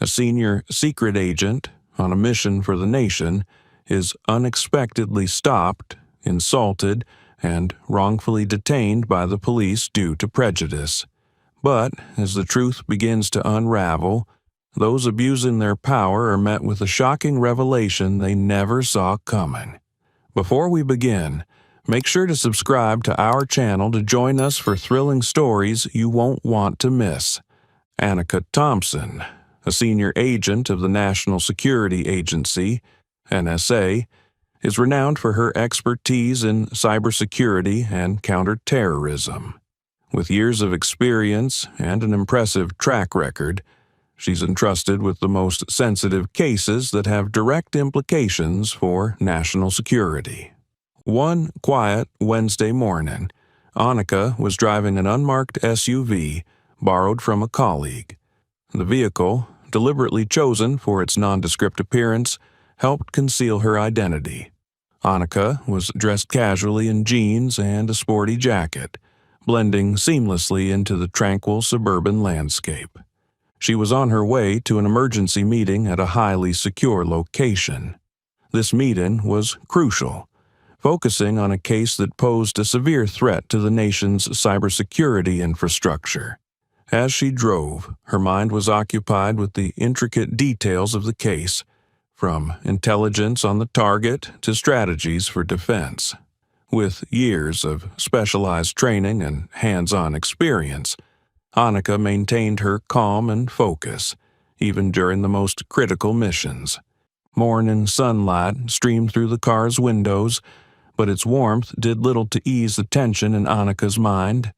A senior secret agent on a mission for the nation is unexpectedly stopped, insulted, and wrongfully detained by the police due to prejudice. But as the truth begins to unravel, those abusing their power are met with a shocking revelation they never saw coming. Before we begin, make sure to subscribe to our channel to join us for thrilling stories you won't want to miss. Annika Thompson, a senior agent of the National Security Agency, NSA, is renowned for her expertise in cybersecurity and counterterrorism. With years of experience and an impressive track record, she's entrusted with the most sensitive cases that have direct implications for national security. One quiet Wednesday morning, Annika was driving an unmarked SUV borrowed from a colleague. The vehicle, deliberately chosen for its nondescript appearance, helped conceal her identity. Annika was dressed casually in jeans and a sporty jacket, blending seamlessly into the tranquil suburban landscape. She was on her way to an emergency meeting at a highly secure location. This meeting was crucial, focusing on a case that posed a severe threat to the nation's cybersecurity infrastructure. As she drove, her mind was occupied with the intricate details of the case, from intelligence on the target to strategies for defense. With years of specialized training and hands-on experience, Annika maintained her calm and focus, even during the most critical missions. Morning sunlight streamed through the car's windows, but its warmth did little to ease the tension in Annika's mind.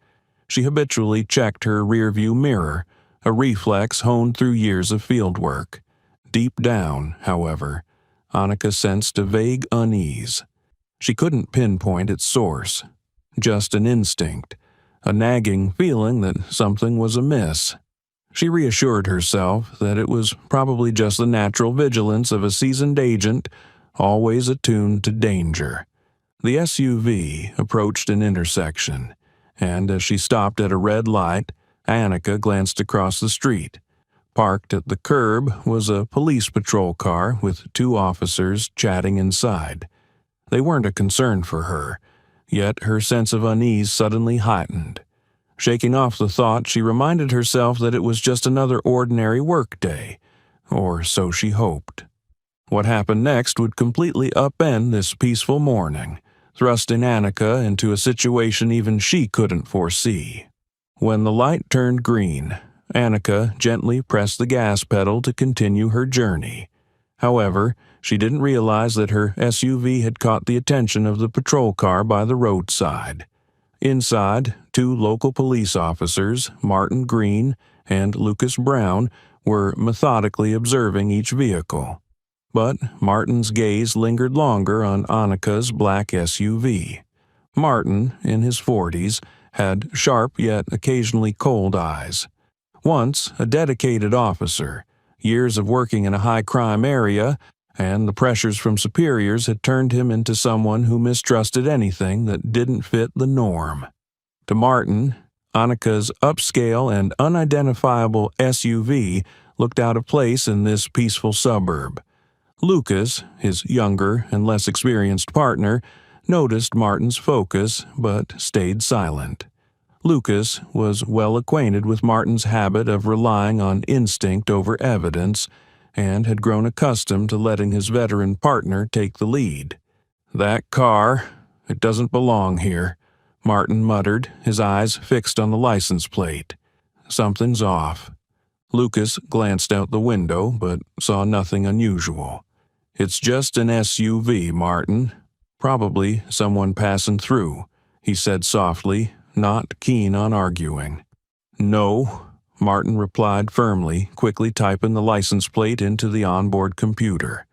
She habitually checked her rearview mirror, a reflex honed through years of fieldwork. Deep down, however, Annika sensed a vague unease. She couldn't pinpoint its source, just an instinct, a nagging feeling that something was amiss. She reassured herself that it was probably just the natural vigilance of a seasoned agent, always attuned to danger. The SUV approached an intersection, and as she stopped at a red light, Annika glanced across the street. Parked at the curb was a police patrol car with two officers chatting inside. They weren't a concern for her, yet her sense of unease suddenly heightened. Shaking off the thought, she reminded herself that it was just another ordinary workday, or so she hoped. What happened next would completely upend this peaceful morning, thrusting Annika into a situation even she couldn't foresee. When the light turned green, Annika gently pressed the gas pedal to continue her journey. However, she didn't realize that her SUV had caught the attention of the patrol car by the roadside. Inside, two local police officers, Martin Green and Lucas Brown, were methodically observing each vehicle. But Martin's gaze lingered longer on Annika's black SUV. Martin, in his 40s, had sharp yet occasionally cold eyes. Once a dedicated officer, years of working in a high-crime area, and the pressures from superiors had turned him into someone who mistrusted anything that didn't fit the norm. To Martin, Annika's upscale and unidentifiable SUV looked out of place in this peaceful suburb. Lucas, his younger and less experienced partner, noticed Martin's focus but stayed silent. Lucas was well acquainted with Martin's habit of relying on instinct over evidence and had grown accustomed to letting his veteran partner take the lead. "That car, it doesn't belong here," Martin muttered, his eyes fixed on the license plate. "Something's off." Lucas glanced out the window but saw nothing unusual. "It's just an SUV, Martin. Probably someone passing through," he said softly, not keen on arguing. "No," Martin replied firmly, quickly typing the license plate into the onboard computer.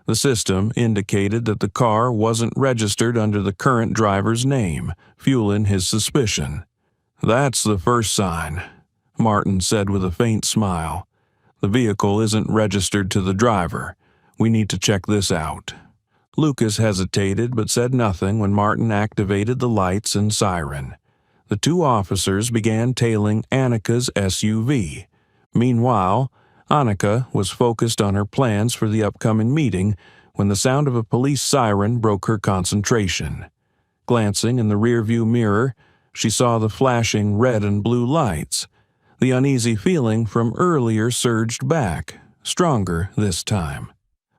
The system indicated that the car wasn't registered under the current driver's name, fueling his suspicion. "That's the first sign," Martin said with a faint smile. "The vehicle isn't registered to the driver. We need to check this out." Lucas hesitated but said nothing when Martin activated the lights and siren. The two officers began tailing Annika's SUV. Meanwhile, Annika was focused on her plans for the upcoming meeting when the sound of a police siren broke her concentration. Glancing in the rearview mirror, she saw the flashing red and blue lights. The uneasy feeling from earlier surged back, stronger this time.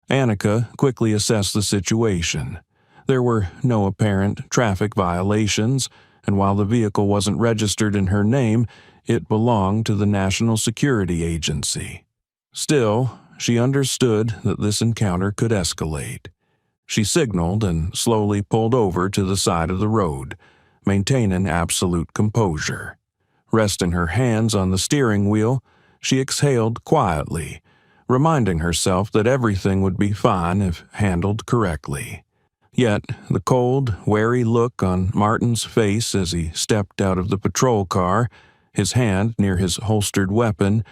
Annika quickly assessed the situation. There were no apparent traffic violations, and while the vehicle wasn't registered in her name, it belonged to the National Security Agency. Still, she understood that this encounter could escalate. She signaled and slowly pulled over to the side of the road, maintaining absolute composure. Resting her hands on the steering wheel, she exhaled quietly, reminding herself that everything would be fine if handled correctly. Yet, the cold, wary look on Martin's face as he stepped out of the patrol car, his hand near his holstered weapon,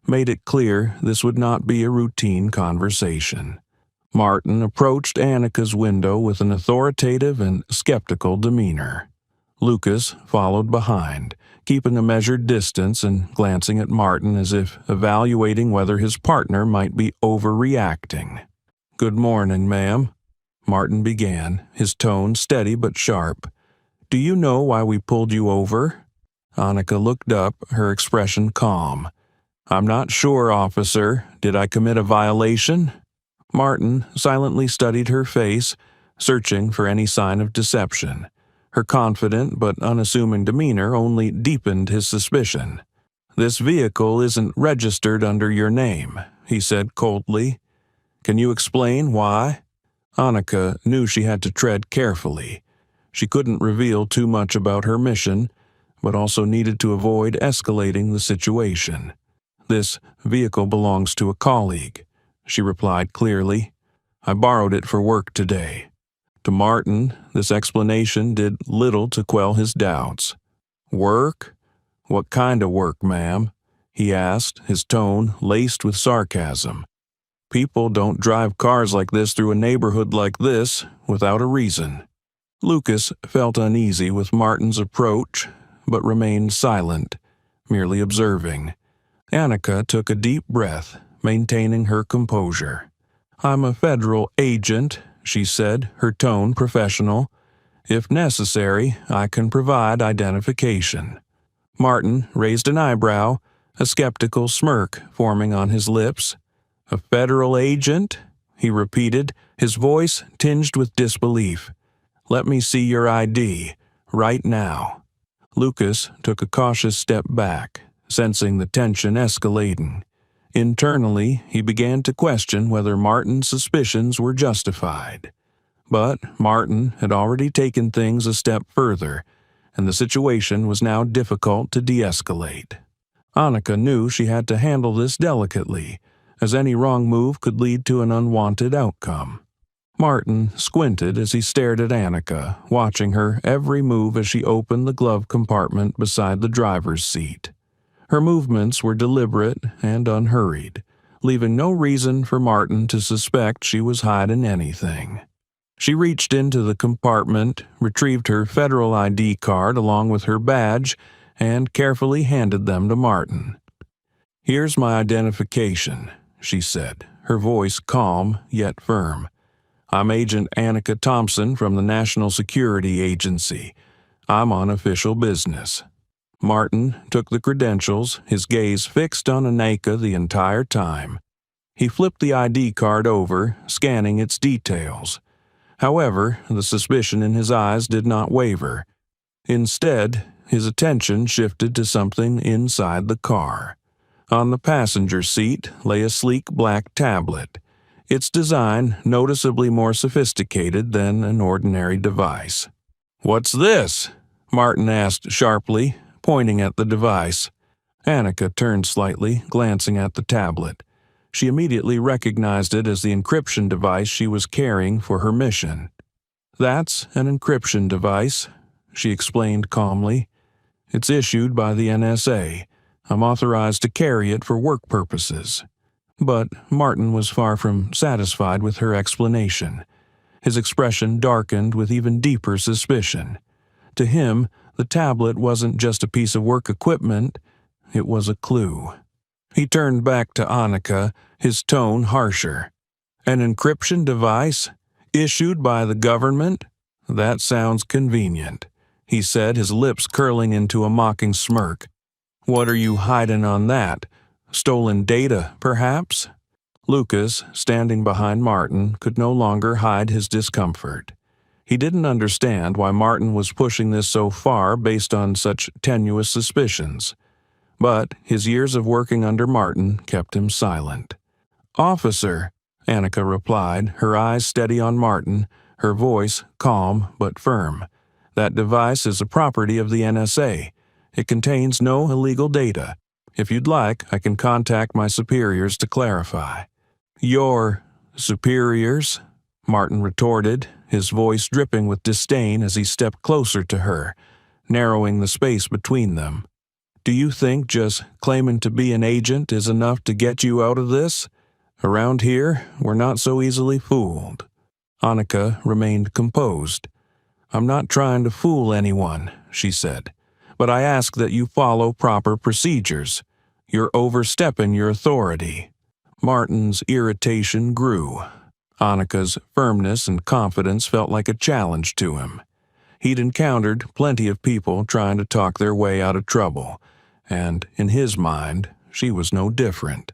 made it clear this would not be a routine conversation. Martin approached Annika's window with an authoritative and skeptical demeanor. Lucas followed behind, keeping a measured distance and glancing at Martin as if evaluating whether his partner might be overreacting. "Good morning, ma'am," Martin began, his tone steady but sharp. "Do you know why we pulled you over?" Annika looked up, her expression calm. "I'm not sure, officer. Did I commit a violation?" Martin silently studied her face, searching for any sign of deception. Her confident but unassuming demeanor only deepened his suspicion. "This vehicle isn't registered under your name," he said coldly. "Can you explain why?" Annika knew she had to tread carefully. She couldn't reveal too much about her mission, but also needed to avoid escalating the situation. "This vehicle belongs to a colleague," she replied clearly. "I borrowed it for work today." To Martin, this explanation did little to quell his doubts. "Work? What kind of work, ma'am?" he asked, his tone laced with sarcasm. "People don't drive cars like this through a neighborhood like this without a reason." Lucas felt uneasy with Martin's approach, but remained silent, merely observing. Annika took a deep breath, maintaining her composure. "I'm a federal agent," she said, her tone professional. "If necessary, I can provide identification." Martin raised an eyebrow, a skeptical smirk forming on his lips. "A federal agent?" he repeated, his voice tinged with disbelief. "Let me see your ID, right now." Lucas took a cautious step back, sensing the tension escalating. Internally, he began to question whether Martin's suspicions were justified. But Martin had already taken things a step further, and the situation was now difficult to de-escalate. Annika knew she had to handle this delicately, as any wrong move could lead to an unwanted outcome. Martin squinted as he stared at Annika, watching her every move as she opened the glove compartment beside the driver's seat. Her movements were deliberate and unhurried, leaving no reason for Martin to suspect she was hiding anything. She reached into the compartment, retrieved her federal ID card along with her badge, and carefully handed them to Martin. "Here's my identification," she said, her voice calm yet firm. "I'm Agent Annika Thompson from the National Security Agency. I'm on official business." Martin took the credentials, his gaze fixed on Annika the entire time. He flipped the ID card over, scanning its details. However, the suspicion in his eyes did not waver. Instead, his attention shifted to something inside the car. On the passenger seat lay a sleek black tablet, its design noticeably more sophisticated than an ordinary device. "What's this?" Martin asked sharply, pointing at the device. Annika turned slightly, glancing at the tablet. She immediately recognized it as the encryption device she was carrying for her mission. "That's an encryption device," she explained calmly. "It's issued by the NSA. I'm authorized to carry it for work purposes." But Martin was far from satisfied with her explanation. His expression darkened with even deeper suspicion. To him, the tablet wasn't just a piece of work equipment, it was a clue. He turned back to Annika, his tone harsher. An encryption device? Issued by the government? That sounds convenient, he said, his lips curling into a mocking smirk. What are you hiding on that? Stolen data, perhaps? Lucas, standing behind Martin, could no longer hide his discomfort. He didn't understand why Martin was pushing this so far based on such tenuous suspicions. But his years of working under Martin kept him silent. Officer, Annika replied, her eyes steady on Martin, her voice calm but firm. That device is a property of the NSA. It contains no illegal data. If you'd like, I can contact my superiors to clarify. Your superiors? Martin retorted, his voice dripping with disdain as he stepped closer to her, narrowing the space between them. Do you think just claiming to be an agent is enough to get you out of this? Around here, we're not so easily fooled. Annika remained composed. I'm not trying to fool anyone, she said, but I ask that you follow proper procedures. You're overstepping your authority. Martin's irritation grew. Annika's firmness and confidence felt like a challenge to him. He'd encountered plenty of people trying to talk their way out of trouble, and in his mind, she was no different.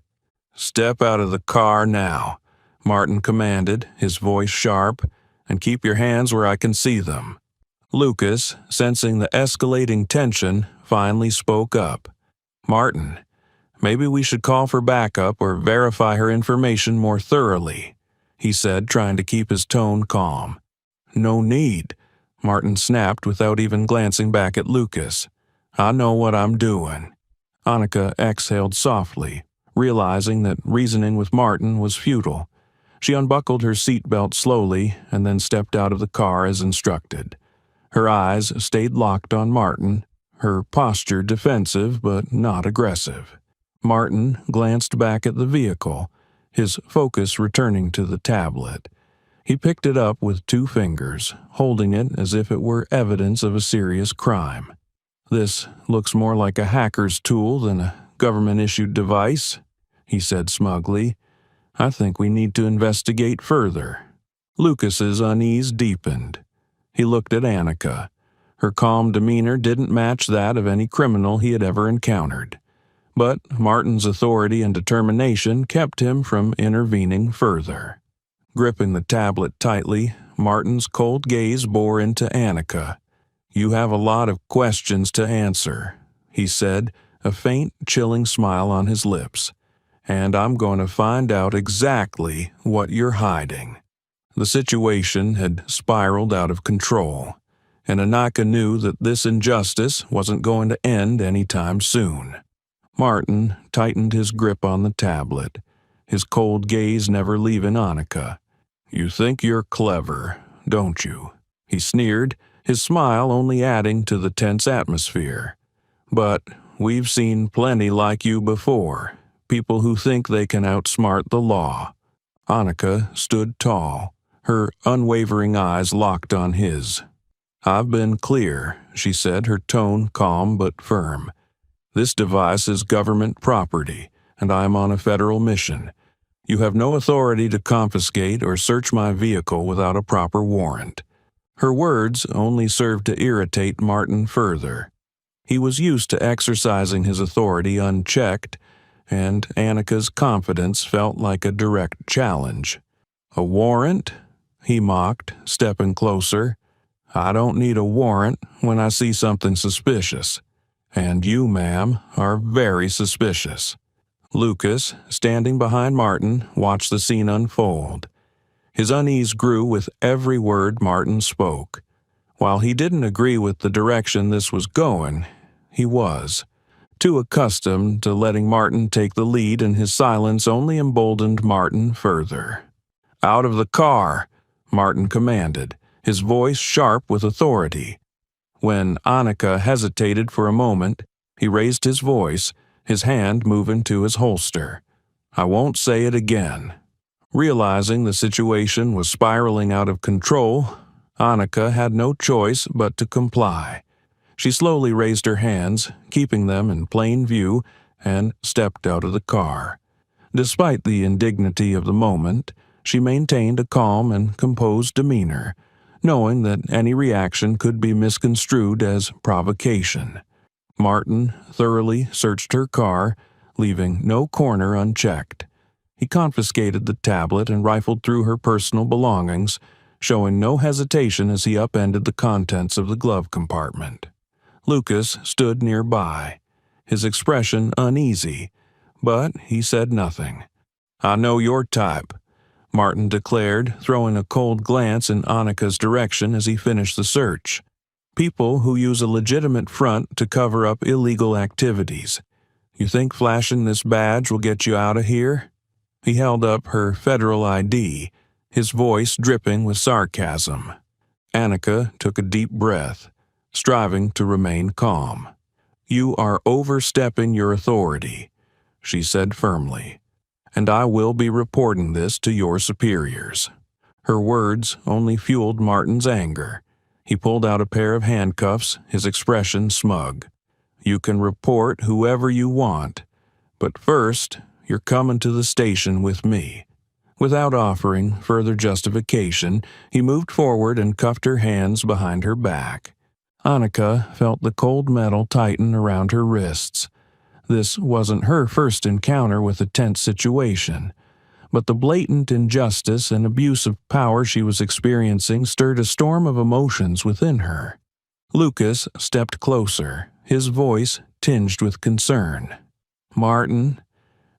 Step out of the car now, Martin commanded, his voice sharp, and keep your hands where I can see them. Lucas, sensing the escalating tension, finally spoke up. Martin, maybe we should call for backup or verify her information more thoroughly, he said, trying to keep his tone calm. No need, Martin snapped without even glancing back at Lucas. I know what I'm doing. Annika exhaled softly, realizing that reasoning with Martin was futile. She unbuckled her seatbelt slowly and then stepped out of the car as instructed. Her eyes stayed locked on Martin, her posture defensive but not aggressive. Martin glanced back at the vehicle, his focus returning to the tablet. He picked it up with 2 fingers, holding it as if it were evidence of a serious crime. This looks more like a hacker's tool than a government-issued device, he said smugly. I think we need to investigate further. Lucas's unease deepened. He looked at Annika. Her calm demeanor didn't match that of any criminal he had ever encountered. But Martin's authority and determination kept him from intervening further. Gripping the tablet tightly, Martin's cold gaze bore into Annika. You have a lot of questions to answer, he said, a faint, chilling smile on his lips. And I'm going to find out exactly what you're hiding. The situation had spiraled out of control, and Annika knew that this injustice wasn't going to end anytime soon. Martin tightened his grip on the tablet, his cold gaze never leaving Annika. You think you're clever, don't you? He sneered, his smile only adding to the tense atmosphere. But we've seen plenty like you before, people who think they can outsmart the law. Annika stood tall, her unwavering eyes locked on his. I've been clear, she said, her tone calm but firm. This device is government property, and I am on a federal mission. You have no authority to confiscate or search my vehicle without a proper warrant. Her words only served to irritate Martin further. He was used to exercising his authority unchecked, and Annika's confidence felt like a direct challenge. A warrant? He mocked, stepping closer. I don't need a warrant when I see something suspicious. And you, ma'am, are very suspicious. Lucas, standing behind Martin, watched the scene unfold. His unease grew with every word Martin spoke. While he didn't agree with the direction this was going, he was too accustomed to letting Martin take the lead, and his silence only emboldened Martin further. Out of the car, Martin commanded, his voice sharp with authority. When Annika hesitated for a moment, he raised his voice, his hand moving to his holster. I won't say it again. Realizing the situation was spiraling out of control, Annika had no choice but to comply. She slowly raised her hands, keeping them in plain view, and stepped out of the car. Despite the indignity of the moment, she maintained a calm and composed demeanor, knowing that any reaction could be misconstrued as provocation. Martin thoroughly searched her car, leaving no corner unchecked. He confiscated the tablet and rifled through her personal belongings, showing no hesitation as he upended the contents of the glove compartment. Lucas stood nearby, his expression uneasy, but he said nothing. "I know your type," Martin declared, throwing a cold glance in Annika's direction as he finished the search. "People who use a legitimate front to cover up illegal activities. You think flashing this badge will get you out of here?" He held up her federal ID, his voice dripping with sarcasm. Annika took a deep breath, striving to remain calm. "You are overstepping your authority," she said firmly, "and I will be reporting this to your superiors." Her words only fueled Martin's anger. He pulled out a pair of handcuffs, his expression smug. "You can report whoever you want, but first, you're coming to the station with me." Without offering further justification, he moved forward and cuffed her hands behind her back. Annika felt the cold metal tighten around her wrists. This wasn't her first encounter with a tense situation, but the blatant injustice and abuse of power she was experiencing stirred a storm of emotions within her. Lucas stepped closer, his voice tinged with concern. "Martin,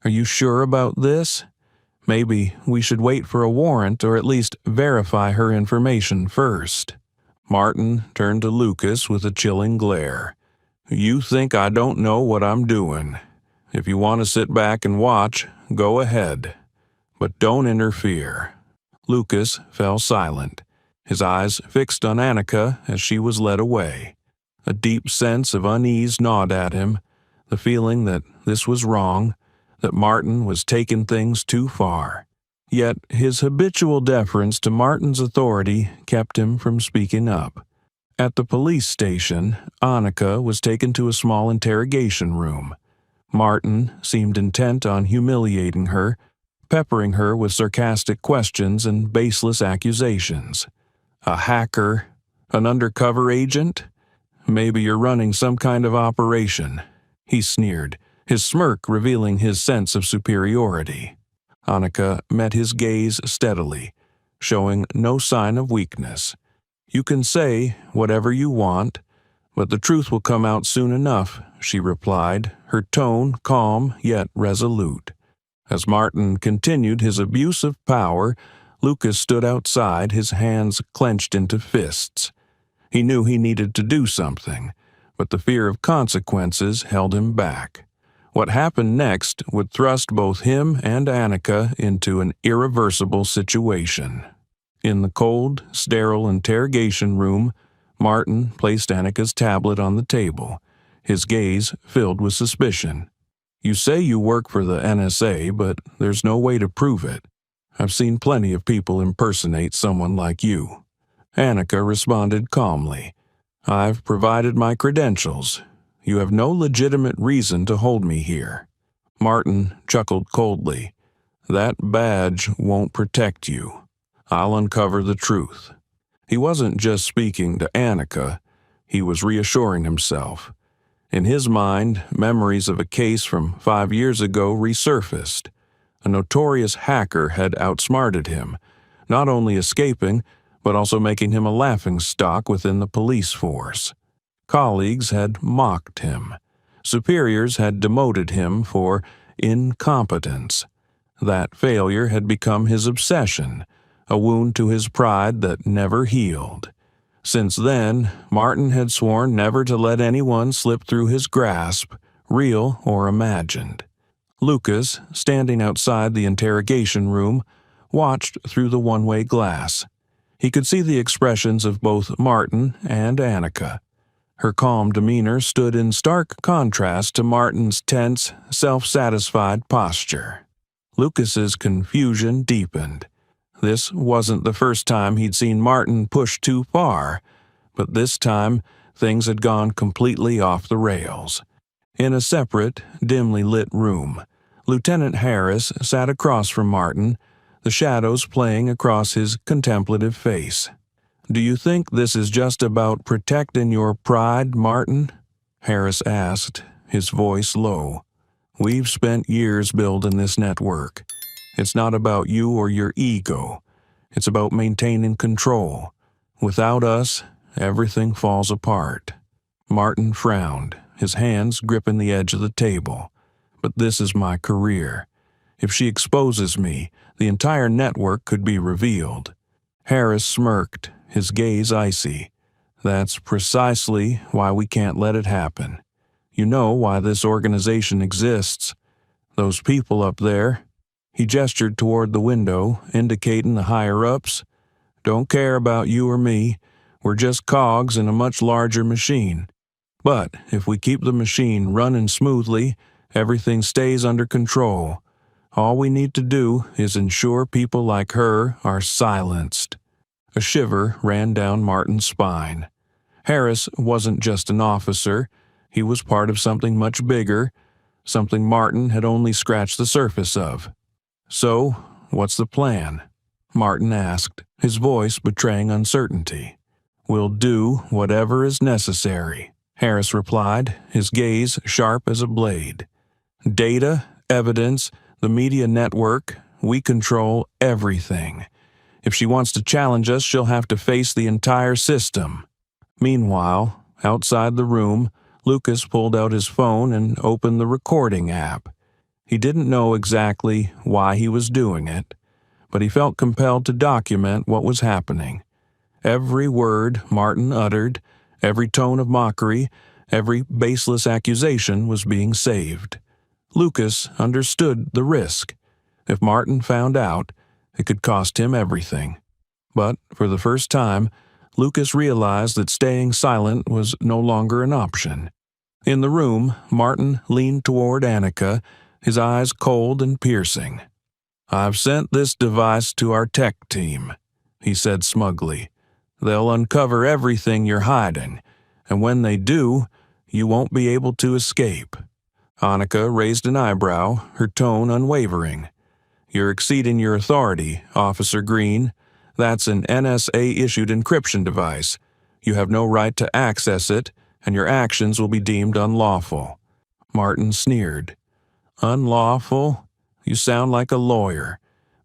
are you sure about this? Maybe we should wait for a warrant or at least verify her information first." Martin turned to Lucas with a chilling glare. "You think I don't know what I'm doing. If you want to sit back and watch, go ahead. But don't interfere." Lucas fell silent, his eyes fixed on Annika as she was led away. A deep sense of unease gnawed at him, the feeling that this was wrong, that Martin was taking things too far. Yet his habitual deference to Martin's authority kept him from speaking up. At the police station, Annika was taken to a small interrogation room. Martin seemed intent on humiliating her, peppering her with sarcastic questions and baseless accusations. "A hacker? An undercover agent? Maybe you're running some kind of operation," he sneered, his smirk revealing his sense of superiority. Annika met his gaze steadily, showing no sign of weakness. "You can say whatever you want, but the truth will come out soon enough," she replied, her tone calm yet resolute. As Martin continued his abuse of power, Lucas stood outside, his hands clenched into fists. He knew he needed to do something, but the fear of consequences held him back. What happened next would thrust both him and Annika into an irreversible situation. In the cold, sterile interrogation room, Martin placed Annika's tablet on the table, his gaze filled with suspicion. "You say you work for the NSA, but there's no way to prove it. I've seen plenty of people impersonate someone like you." Annika responded calmly. "I've provided my credentials. You have no legitimate reason to hold me here." Martin chuckled coldly. "That badge won't protect you. I'll uncover the truth." He wasn't just speaking to Annika, he was reassuring himself. In his mind, memories of a case from 5 years ago resurfaced. A notorious hacker had outsmarted him, not only escaping, but also making him a laughingstock within the police force. Colleagues had mocked him. Superiors had demoted him for incompetence. That failure had become his obsession, a wound to his pride that never healed. Since then, Martin had sworn never to let anyone slip through his grasp, real or imagined. Lucas, standing outside the interrogation room, watched through the one-way glass. He could see the expressions of both Martin and Annika. Her calm demeanor stood in stark contrast to Martin's tense, self-satisfied posture. Lucas's confusion deepened. This wasn't the first time he'd seen Martin push too far, but this time things had gone completely off the rails. In a separate, dimly lit room, Lieutenant Harris sat across from Martin, the shadows playing across his contemplative face. "Do you think this is just about protecting your pride, Martin?" Harris asked, his voice low. "We've spent years building this network. It's not about you or your ego. It's about maintaining control. Without us, everything falls apart." Martin frowned, his hands gripping the edge of the table. "But this is my career. If she exposes me, the entire network could be revealed." Harris smirked, his gaze icy. "That's precisely why we can't let it happen. You know why this organization exists. Those people up there," he gestured toward the window, indicating the higher-ups, "don't care about you or me. We're just cogs in a much larger machine. But if we keep the machine running smoothly, everything stays under control. All we need to do is ensure people like her are silenced." A shiver ran down Martin's spine. Harris wasn't just an officer. He was part of something much bigger, something Martin had only scratched the surface of. "So, what's the plan?" Martin asked, his voice betraying uncertainty. "We'll do whatever is necessary," Harris replied, his gaze sharp as a blade. "Data, evidence, the media network, we control everything. If she wants to challenge us, she'll have to face the entire system." Meanwhile, outside the room, Lucas pulled out his phone and opened the recording app. He didn't know exactly why he was doing it, but he felt compelled to document what was happening. Every word Martin uttered, every tone of mockery, every baseless accusation was being saved. Lucas understood the risk. If Martin found out, it could cost him everything. But for the first time, Lucas realized that staying silent was no longer an option. In the room, Martin leaned toward Annika, his eyes cold and piercing. "I've sent this device to our tech team," he said smugly. "They'll uncover everything you're hiding, and when they do, you won't be able to escape." Annika raised an eyebrow, her tone unwavering. "You're exceeding your authority, Officer Green. That's an NSA-issued encryption device. You have no right to access it, and your actions will be deemed unlawful." Martin sneered. "Unlawful? You sound like a lawyer.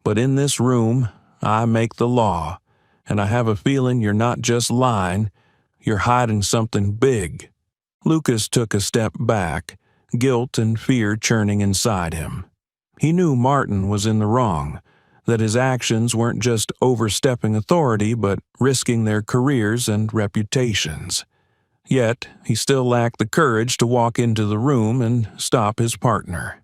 But in this room, I make the law, and I have a feeling you're not just lying, you're hiding something big." Lucas took a step back, guilt and fear churning inside him. He knew Martin was in the wrong, that his actions weren't just overstepping authority but risking their careers and reputations. Yet, he still lacked the courage to walk into the room and stop his partner.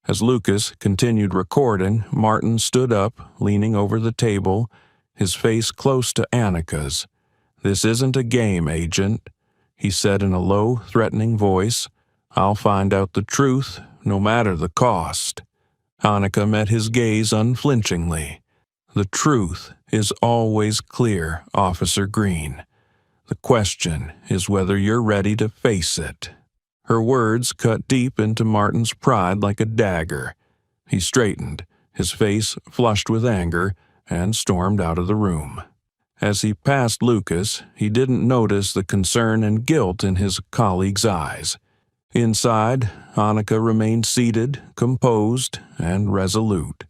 As Lucas continued recording, Martin stood up, leaning over the table, his face close to Annika's. "This isn't a game, Agent," he said in a low, threatening voice. "I'll find out the truth, no matter the cost." Annika met his gaze unflinchingly. "The truth is always clear, Officer Green. The question is whether you're ready to face it." Her words cut deep into Martin's pride like a dagger. He straightened, his face flushed with anger, and stormed out of the room. As he passed Lucas, he didn't notice the concern and guilt in his colleague's eyes. Inside, Annika remained seated, composed, and resolute.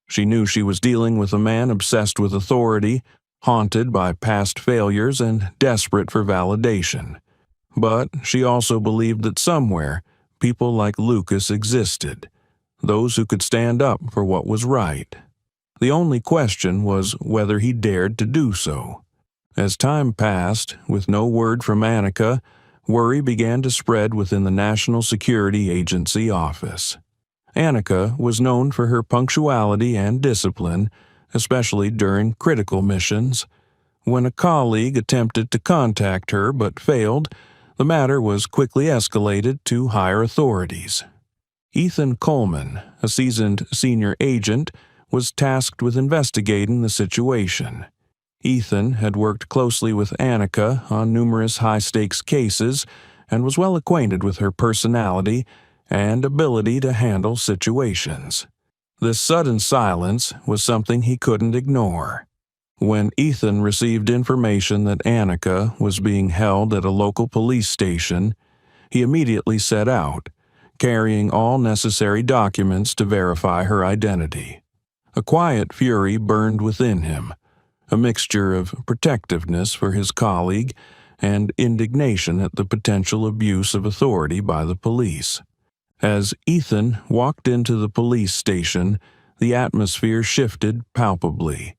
She knew she was dealing with a man obsessed with authority, haunted by past failures, and desperate for validation. But she also believed that somewhere, people like Lucas existed, those who could stand up for what was right. The only question was whether he dared to do so. As time passed, with no word from Annika, worry began to spread within the National Security Agency office. Annika was known for her punctuality and discipline, especially during critical missions. When a colleague attempted to contact her but failed, the matter was quickly escalated to higher authorities. Ethan Coleman, a seasoned senior agent, was tasked with investigating the situation. Ethan had worked closely with Annika on numerous high-stakes cases and was well acquainted with her personality and ability to handle situations. This sudden silence was something he couldn't ignore. When Ethan received information that Annika was being held at a local police station, he immediately set out, carrying all necessary documents to verify her identity. A quiet fury burned within him, a mixture of protectiveness for his colleague and indignation at the potential abuse of authority by the police. As Ethan walked into the police station, the atmosphere shifted palpably.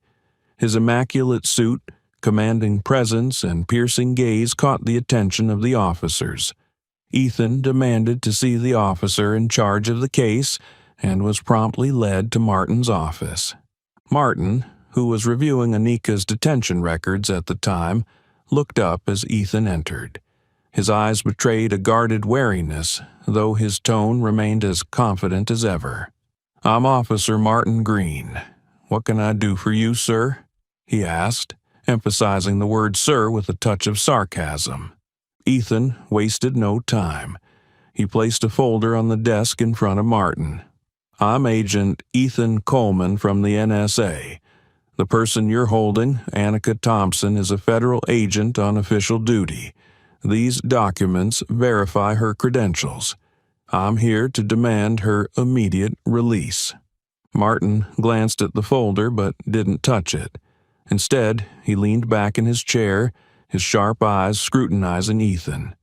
His immaculate suit, commanding presence, and piercing gaze caught the attention of the officers. Ethan demanded to see the officer in charge of the case and was promptly led to Martin's office. Martin, who was reviewing Annika's detention records at the time, looked up as Ethan entered. His eyes betrayed a guarded wariness, though his tone remained as confident as ever. "I'm Officer Martin Green. What can I do for you, sir?" he asked, emphasizing the word sir with a touch of sarcasm. Ethan wasted no time. He placed a folder on the desk in front of Martin. "I'm Agent Ethan Coleman from the NSA. The person you're holding, Annika Thompson, is a federal agent on official duty. These documents verify her credentials. I'm here to demand her immediate release." Martin glanced at the folder but didn't touch it. Instead, he leaned back in his chair, his sharp eyes scrutinizing Ethan.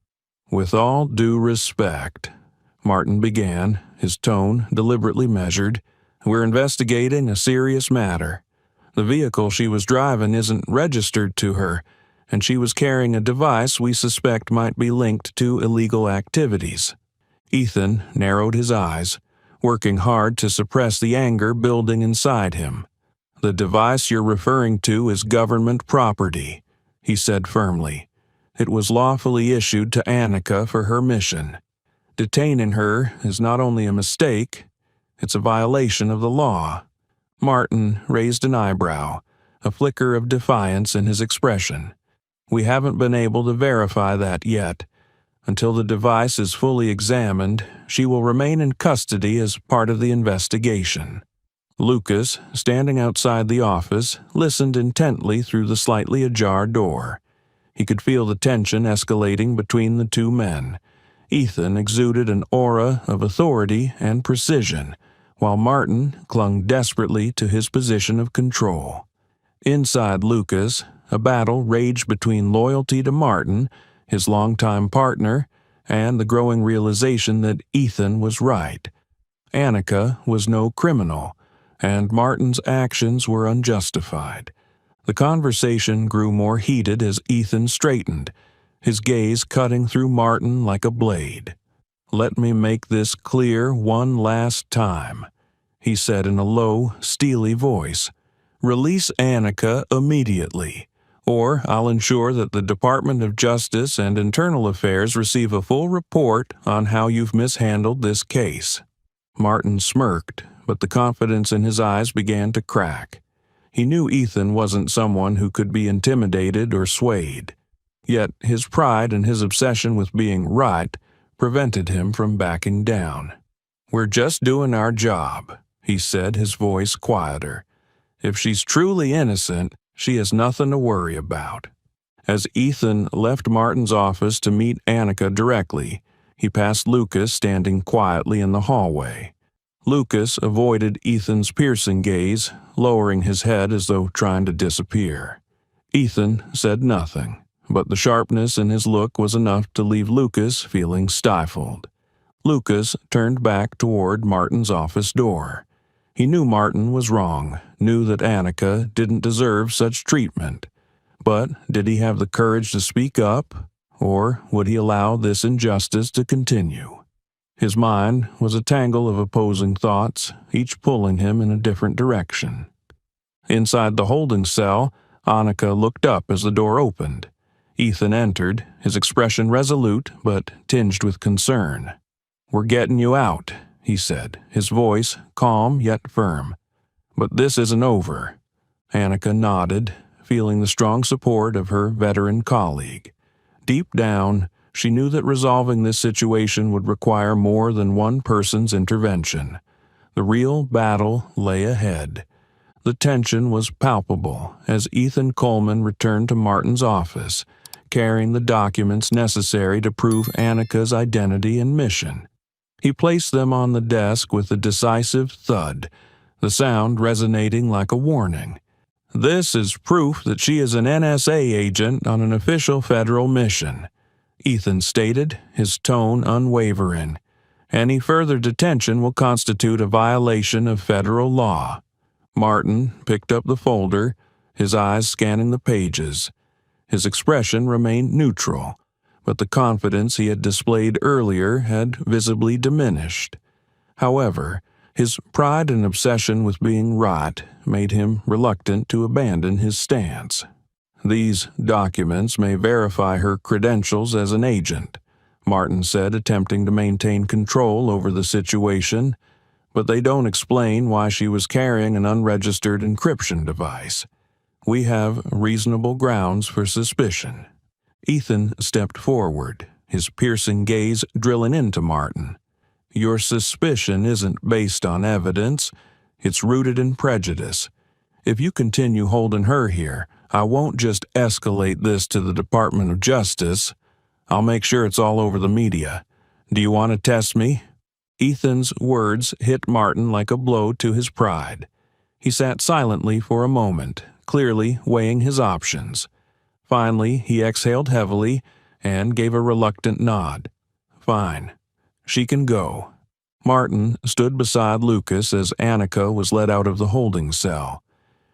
"With all due respect," Martin began, his tone deliberately measured, "we're investigating a serious matter. The vehicle she was driving isn't registered to her, and she was carrying a device we suspect might be linked to illegal activities." Ethan narrowed his eyes, working hard to suppress the anger building inside him. "The device you're referring to is government property," he said firmly. "It was lawfully issued to Annika for her mission. Detaining her is not only a mistake, it's a violation of the law." Martin raised an eyebrow, a flicker of defiance in his expression. "We haven't been able to verify that yet. Until the device is fully examined, she will remain in custody as part of the investigation." Lucas, standing outside the office, listened intently through the slightly ajar door. He could feel the tension escalating between the two men. Ethan exuded an aura of authority and precision, while Martin clung desperately to his position of control. Inside Lucas, a battle raged between loyalty to Martin, his longtime partner, and the growing realization that Ethan was right. Annika was no criminal, and Martin's actions were unjustified. The conversation grew more heated as Ethan straightened, his gaze cutting through Martin like a blade. "Let me make this clear one last time," he said in a low, steely voice. "Release Annika immediately, or I'll ensure that the Department of Justice and Internal Affairs receive a full report on how you've mishandled this case." Martin smirked, but the confidence in his eyes began to crack. He knew Ethan wasn't someone who could be intimidated or swayed. Yet his pride and his obsession with being right prevented him from backing down. "We're just doing our job," he said, his voice quieter. "If she's truly innocent, she has nothing to worry about." As Ethan left Martin's office to meet Annika directly, he passed Lucas standing quietly in the hallway. Lucas avoided Ethan's piercing gaze, lowering his head as though trying to disappear. Ethan said nothing, but the sharpness in his look was enough to leave Lucas feeling stifled. Lucas turned back toward Martin's office door. He knew Martin was wrong, knew that Annika didn't deserve such treatment. But did he have the courage to speak up, or would he allow this injustice to continue? His mind was a tangle of opposing thoughts, each pulling him in a different direction. Inside the holding cell, Annika looked up as the door opened. Ethan entered, his expression resolute but tinged with concern. "We're getting you out," he said, his voice calm yet firm. "But this isn't over." Annika nodded, feeling the strong support of her veteran colleague. Deep down, She knew that resolving this situation would require more than one person's intervention. The real battle lay ahead. The tension was palpable as Ethan Coleman returned to Martin's office, carrying the documents necessary to prove Annika's identity and mission. He placed them on the desk with a decisive thud, the sound resonating like a warning. "This is proof that she is an NSA agent on an official federal mission," Ethan stated, his tone unwavering. "Any further detention will constitute a violation of federal law." Martin picked up the folder, his eyes scanning the pages. His expression remained neutral, but the confidence he had displayed earlier had visibly diminished. However, his pride and obsession with being right made him reluctant to abandon his stance. "These documents may verify her credentials as an agent," Martin said, attempting to maintain control over the situation, "but they don't explain why she was carrying an unregistered encryption device. We have reasonable grounds for suspicion." Ethan stepped forward, his piercing gaze drilling into Martin. "Your suspicion isn't based on evidence. It's rooted in prejudice. If you continue holding her here, I won't just escalate this to the Department of Justice. I'll make sure it's all over the media. Do you want to test me?" Ethan's words hit Martin like a blow to his pride. He sat silently for a moment, clearly weighing his options. Finally, he exhaled heavily and gave a reluctant nod. "Fine. She can go." Martin stood beside Lucas as Annika was led out of the holding cell.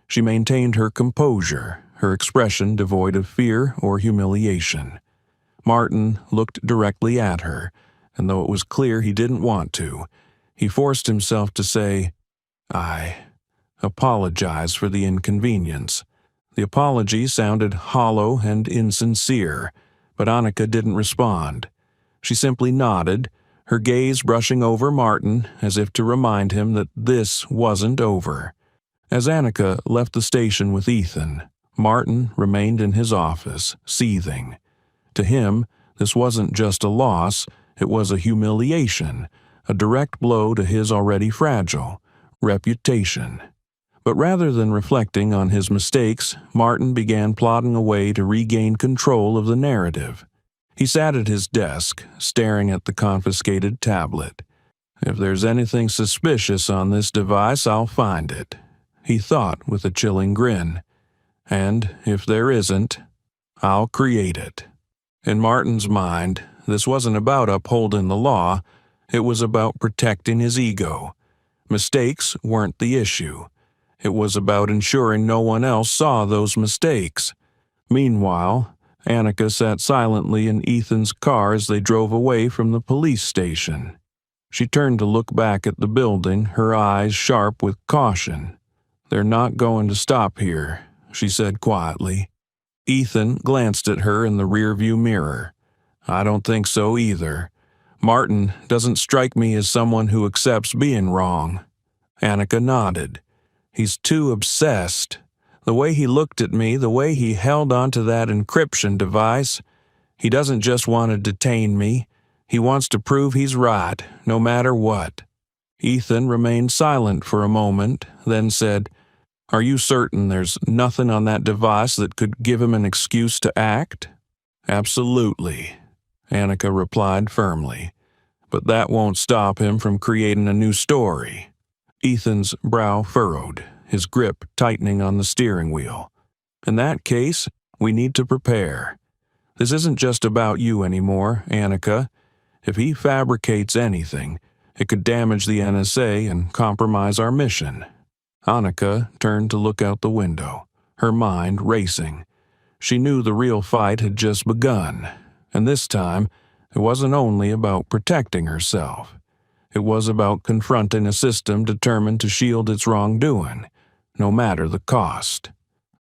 She maintained her composure, her expression devoid of fear or humiliation. Martin looked directly at her, and though it was clear he didn't want to, he forced himself to say, "I apologize for the inconvenience." The apology sounded hollow and insincere, but Annika didn't respond. She simply nodded, her gaze brushing over Martin as if to remind him that this wasn't over. As Annika left the station with Ethan, Martin remained in his office, seething. To him, this wasn't just a loss, it was a humiliation, a direct blow to his already fragile reputation. But rather than reflecting on his mistakes, Martin began plotting a way to regain control of the narrative. He sat at his desk, staring at the confiscated tablet. "If there's anything suspicious on this device, I'll find it," he thought with a chilling grin. "And if there isn't, I'll create it." In Martin's mind, this wasn't about upholding the law, it was about protecting his ego. Mistakes weren't the issue. It was about ensuring no one else saw those mistakes. Meanwhile, Annika sat silently in Ethan's car as they drove away from the police station. She turned to look back at the building, her eyes sharp with caution. "They're not going to stop here," she said quietly. Ethan glanced at her in the rearview mirror. "I don't think so either. Martin doesn't strike me as someone who accepts being wrong." Annika nodded. "He's too obsessed. The way he looked at me, the way he held onto that encryption device. He doesn't just want to detain me. He wants to prove he's right, no matter what." Ethan remained silent for a moment, then said, "Are you certain there's nothing on that device that could give him an excuse to act?" "Absolutely," Annika replied firmly. "But that won't stop him from creating a new story." Ethan's brow furrowed, his grip tightening on the steering wheel. "In that case, we need to prepare. This isn't just about you anymore, Annika. If he fabricates anything, it could damage the NSA and compromise our mission." Annika turned to look out the window, her mind racing. She knew the real fight had just begun, and this time, it wasn't only about protecting herself. It was about confronting a system determined to shield its wrongdoing, no matter the cost.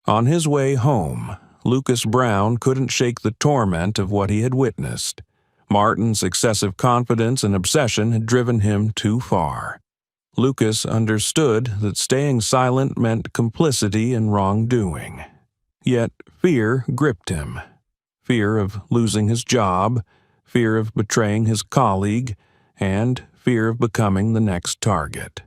On his way home, Lucas Brown couldn't shake the torment of what he had witnessed. Martin's excessive confidence and obsession had driven him too far. Lucas understood that staying silent meant complicity in wrongdoing. Yet fear gripped him. Fear of losing his job, fear of betraying his colleague, and fear of becoming the next target.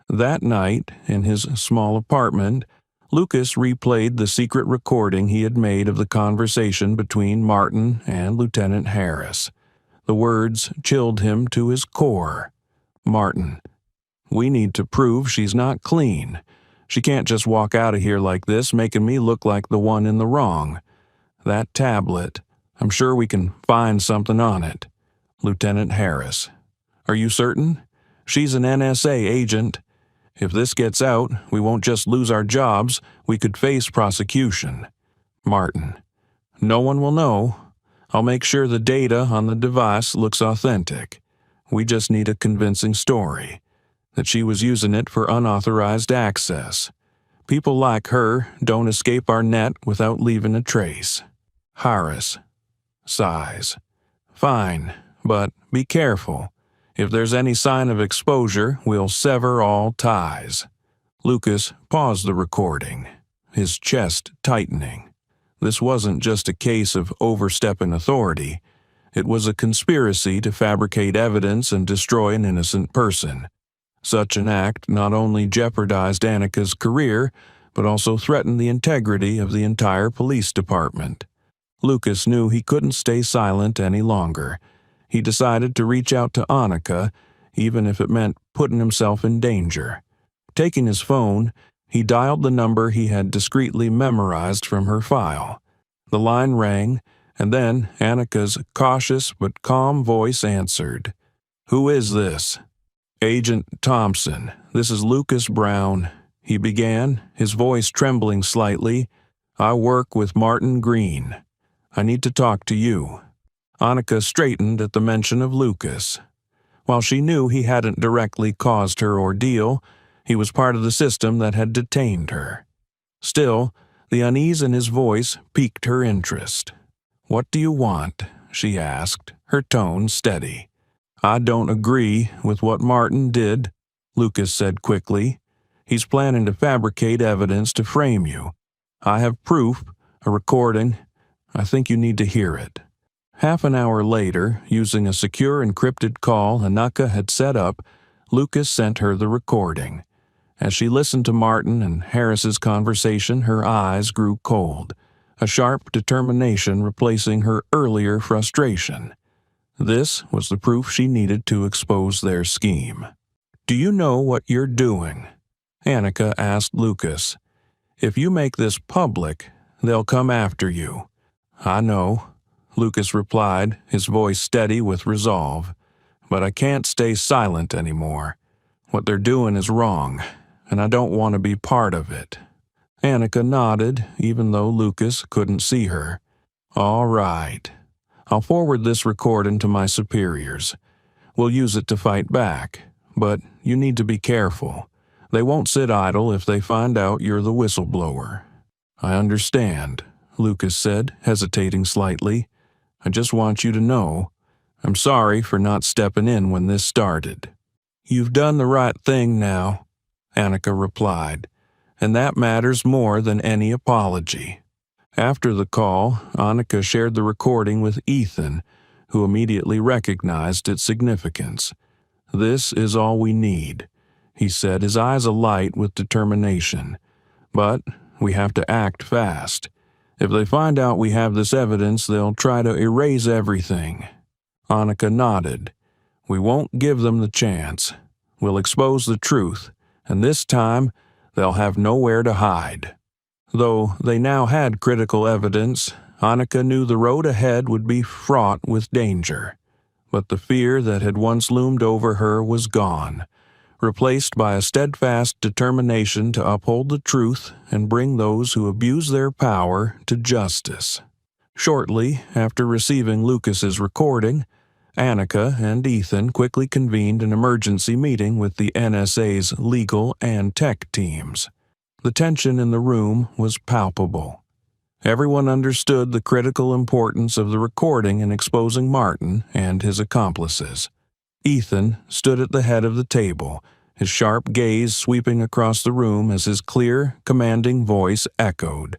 That night, in his small apartment, Lucas replayed the secret recording he had made of the conversation between Martin and Lieutenant Harris. The words chilled him to his core. Martin: "We need to prove she's not clean. She can't just walk out of here like this, making me look like the one in the wrong. That tablet, I'm sure we can find something on it." Lieutenant Harris: "Are you certain? She's an NSA agent. If this gets out, we won't just lose our jobs, we could face prosecution." Martin: "No one will know. I'll make sure the data on the device looks authentic. We just need a convincing story that she was using it for unauthorized access. People like her don't escape our net without leaving a trace." Harris sighs: "Fine, but be careful. If there's any sign of exposure, we'll sever all ties." Lucas paused the recording, his chest tightening. This wasn't just a case of overstepping authority. It was a conspiracy to fabricate evidence and destroy an innocent person. Such an act not only jeopardized Annika's career, but also threatened the integrity of the entire police department. Lucas knew he couldn't stay silent any longer. He decided to reach out to Annika, even if it meant putting himself in danger. Taking his phone, he dialed the number he had discreetly memorized from her file. The line rang, and then Annika's cautious but calm voice answered. "Who is this?" "Agent Thompson, this is Lucas Brown," he began, his voice trembling slightly. "I work with Martin Green. I need to talk to you." Annika straightened at the mention of Lucas. While she knew he hadn't directly caused her ordeal, he was part of the system that had detained her. Still, the unease in his voice piqued her interest. "What do you want?" she asked, her tone steady. "I don't agree with what Martin did," Lucas said quickly. "He's planning to fabricate evidence to frame you. I have proof, a recording. I think you need to hear it." Half an hour later, using a secure encrypted call Annika had set up, Lucas sent her the recording. As she listened to Martin and Harris's conversation, her eyes grew cold, a sharp determination replacing her earlier frustration. This was the proof she needed to expose their scheme. "Do you know what you're doing?" Annika asked Lucas. "If you make this public, they'll come after you." "I know," Lucas replied, his voice steady with resolve. "But I can't stay silent anymore. What they're doing is wrong, and I don't want to be part of it." Annika nodded, even though Lucas couldn't see her. "All right. I'll forward this recording to my superiors. We'll use it to fight back, but you need to be careful. They won't sit idle if they find out you're the whistleblower." "I understand," Lucas said, hesitating slightly. "I just want you to know, I'm sorry for not stepping in when this started." "You've done the right thing now," Annika replied, "and that matters more than any apology." After the call, Annika shared the recording with Ethan, who immediately recognized its significance. "This is all we need," he said, his eyes alight with determination. "But we have to act fast. If they find out we have this evidence, they'll try to erase everything." Annika nodded. "We won't give them the chance. We'll expose the truth, and this time they'll have nowhere to hide." Though they now had critical evidence, Annika knew the road ahead would be fraught with danger. But the fear that had once loomed over her was gone, replaced by a steadfast determination to uphold the truth and bring those who abuse their power to justice. Shortly after receiving Lucas's recording, Annika and Ethan quickly convened an emergency meeting with the NSA's legal and tech teams. The tension in the room was palpable. Everyone understood the critical importance of the recording in exposing Martin and his accomplices. Ethan stood at the head of the table, his sharp gaze sweeping across the room as his clear, commanding voice echoed.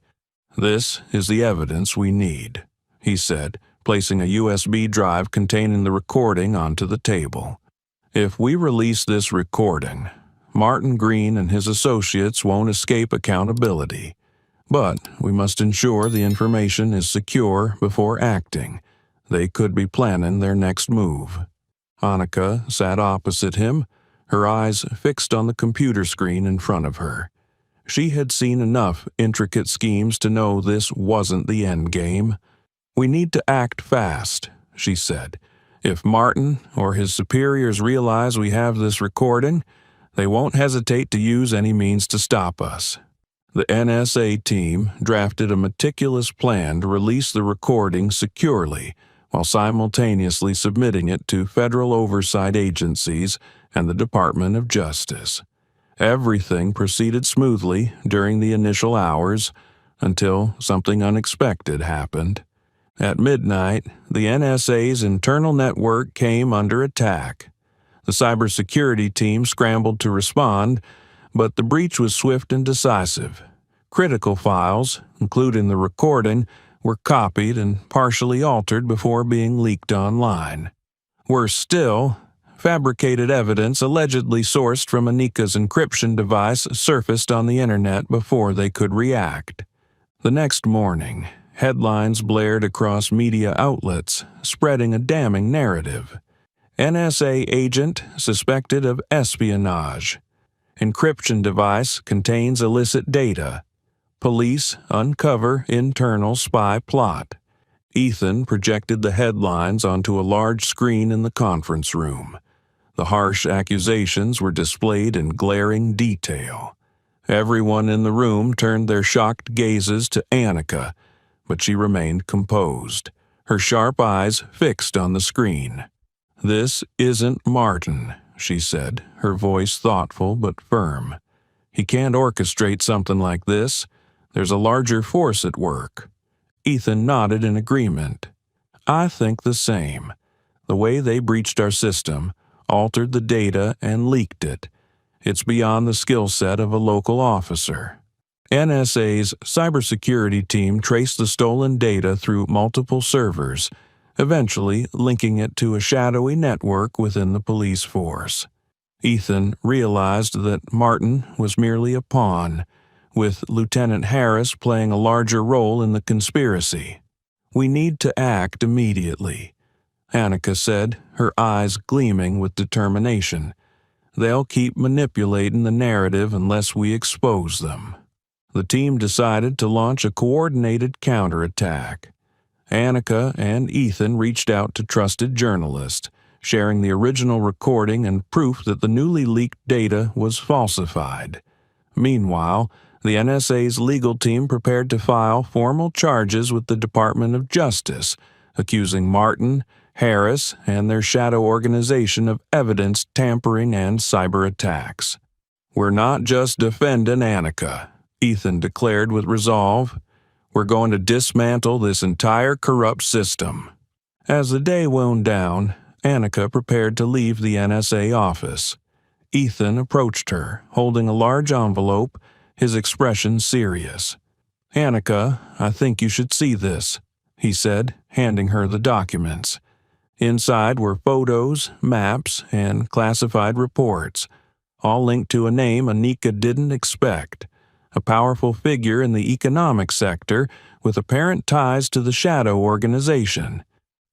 "This is the evidence we need," he said, placing a USB drive containing the recording onto the table. If we release this recording, Martin Green and his associates won't escape accountability. But we must ensure the information is secure before acting. They could be planning their next move. Annika sat opposite him, her eyes fixed on the computer screen in front of her. She had seen enough intricate schemes to know this wasn't the end game. "We need to act fast," she said. "If Martin or his superiors realize we have this recording, they won't hesitate to use any means to stop us." The NSA team drafted a meticulous plan to release the recording securely while simultaneously submitting it to federal oversight agencies and the Department of Justice. Everything proceeded smoothly during the initial hours until something unexpected happened. At midnight, the NSA's internal network came under attack. The cybersecurity team scrambled to respond, but the breach was swift and decisive. Critical files, including the recording, were copied and partially altered before being leaked online. Worse still, fabricated evidence allegedly sourced from Annika's encryption device surfaced on the internet before they could react. The next morning, headlines blared across media outlets, spreading a damning narrative. "NSA agent suspected of espionage. Encryption device contains illicit data. Police uncover internal spy plot." Ethan projected the headlines onto a large screen in the conference room. The harsh accusations were displayed in glaring detail. Everyone in the room turned their shocked gazes to Annika, but she remained composed, her sharp eyes fixed on the screen. "This isn't Martin," she said, her voice thoughtful but firm. "He can't orchestrate something like this. There's a larger force at work." Ethan nodded in agreement. "I think the same. The way they breached our system, altered the data, and leaked it. It's beyond the skill set of a local officer." NSA's cybersecurity team traced the stolen data through multiple servers, eventually linking it to a shadowy network within the police force. Ethan realized that Martin was merely a pawn, with Lieutenant Harris playing a larger role in the conspiracy. "We need to act immediately," Annika said, her eyes gleaming with determination. "They'll keep manipulating the narrative unless we expose them." The team decided to launch a coordinated counterattack. Annika and Ethan reached out to trusted journalists, sharing the original recording and proof that the newly leaked data was falsified. Meanwhile, the NSA's legal team prepared to file formal charges with the Department of Justice, accusing Martin, Harris, and their shadow organization of evidence tampering and cyber attacks. "We're not just defending Annika," Ethan declared with resolve. "We're going to dismantle this entire corrupt system." As the day wound down, Annika prepared to leave the NSA office. Ethan approached her, holding a large envelope, his expression serious. "Annika, I think you should see this," he said, handing her the documents. Inside were photos, maps, and classified reports, all linked to a name Annika didn't expect. A powerful figure in the economic sector with apparent ties to the shadow organization.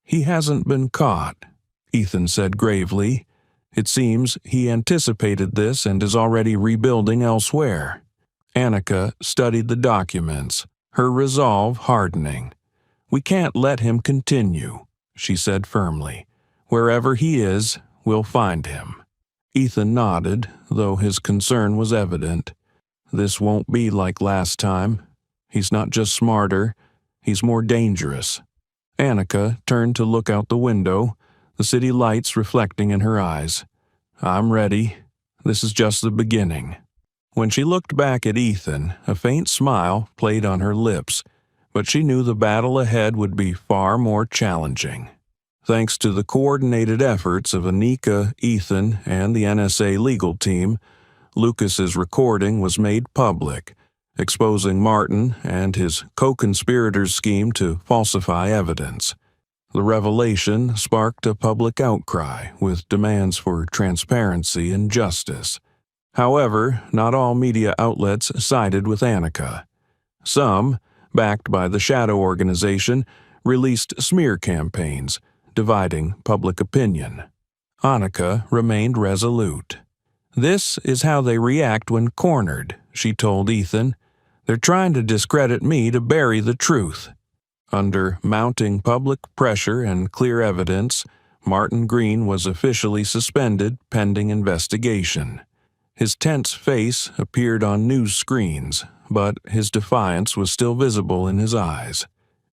"He hasn't been caught," Ethan said gravely. "It seems he anticipated this and is already rebuilding elsewhere." Annika studied the documents, her resolve hardening. "We can't let him continue," she said firmly. "Wherever he is, we'll find him." Ethan nodded, though his concern was evident. "This won't be like last time. He's not just smarter, he's more dangerous." Annika turned to look out the window, the city lights reflecting in her eyes. "I'm ready. This is just the beginning." When she looked back at Ethan, a faint smile played on her lips, but she knew the battle ahead would be far more challenging. Thanks to the coordinated efforts of Annika, Ethan, and the NSA legal team, Lucas's recording was made public, exposing Martin and his co-conspirators' scheme to falsify evidence. The revelation sparked a public outcry with demands for transparency and justice. However, not all media outlets sided with Annika. Some, backed by the Shadow organization, released smear campaigns, dividing public opinion. Annika remained resolute. "This is how they react when cornered," she told Ethan. "They're trying to discredit me to bury the truth." Under mounting public pressure and clear evidence, Martin Green was officially suspended pending investigation. His tense face appeared on news screens, but his defiance was still visible in his eyes.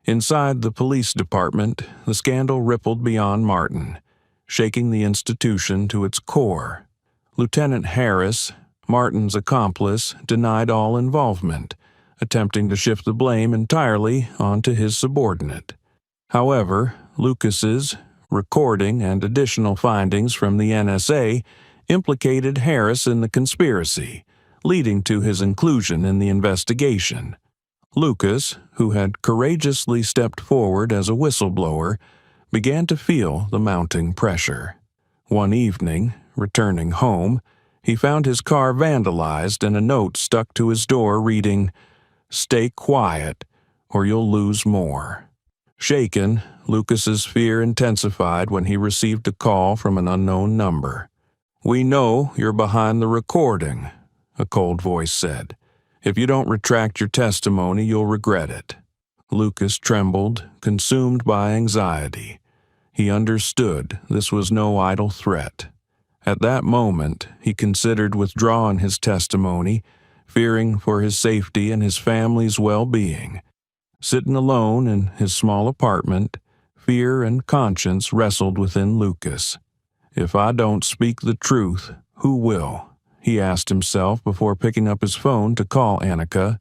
Inside the police department, the scandal rippled beyond Martin, shaking the institution to its core. Lieutenant Harris, Martin's accomplice, denied all involvement, attempting to shift the blame entirely onto his subordinate. However, Lucas's recording and additional findings from the NSA implicated Harris in the conspiracy, leading to his inclusion in the investigation. Lucas, who had courageously stepped forward as a whistleblower, began to feel the mounting pressure. One evening, returning home, he found his car vandalized and a note stuck to his door reading, "Stay quiet, or you'll lose more." Shaken, Lucas's fear intensified when he received a call from an unknown number. "We know you're behind the recording," a cold voice said. "If you don't retract your testimony, you'll regret it." Lucas trembled, consumed by anxiety. He understood this was no idle threat. At that moment, he considered withdrawing his testimony, fearing for his safety and his family's well-being. Sitting alone in his small apartment, fear and conscience wrestled within Lucas. "If I don't speak the truth, who will?" he asked himself before picking up his phone to call Annika.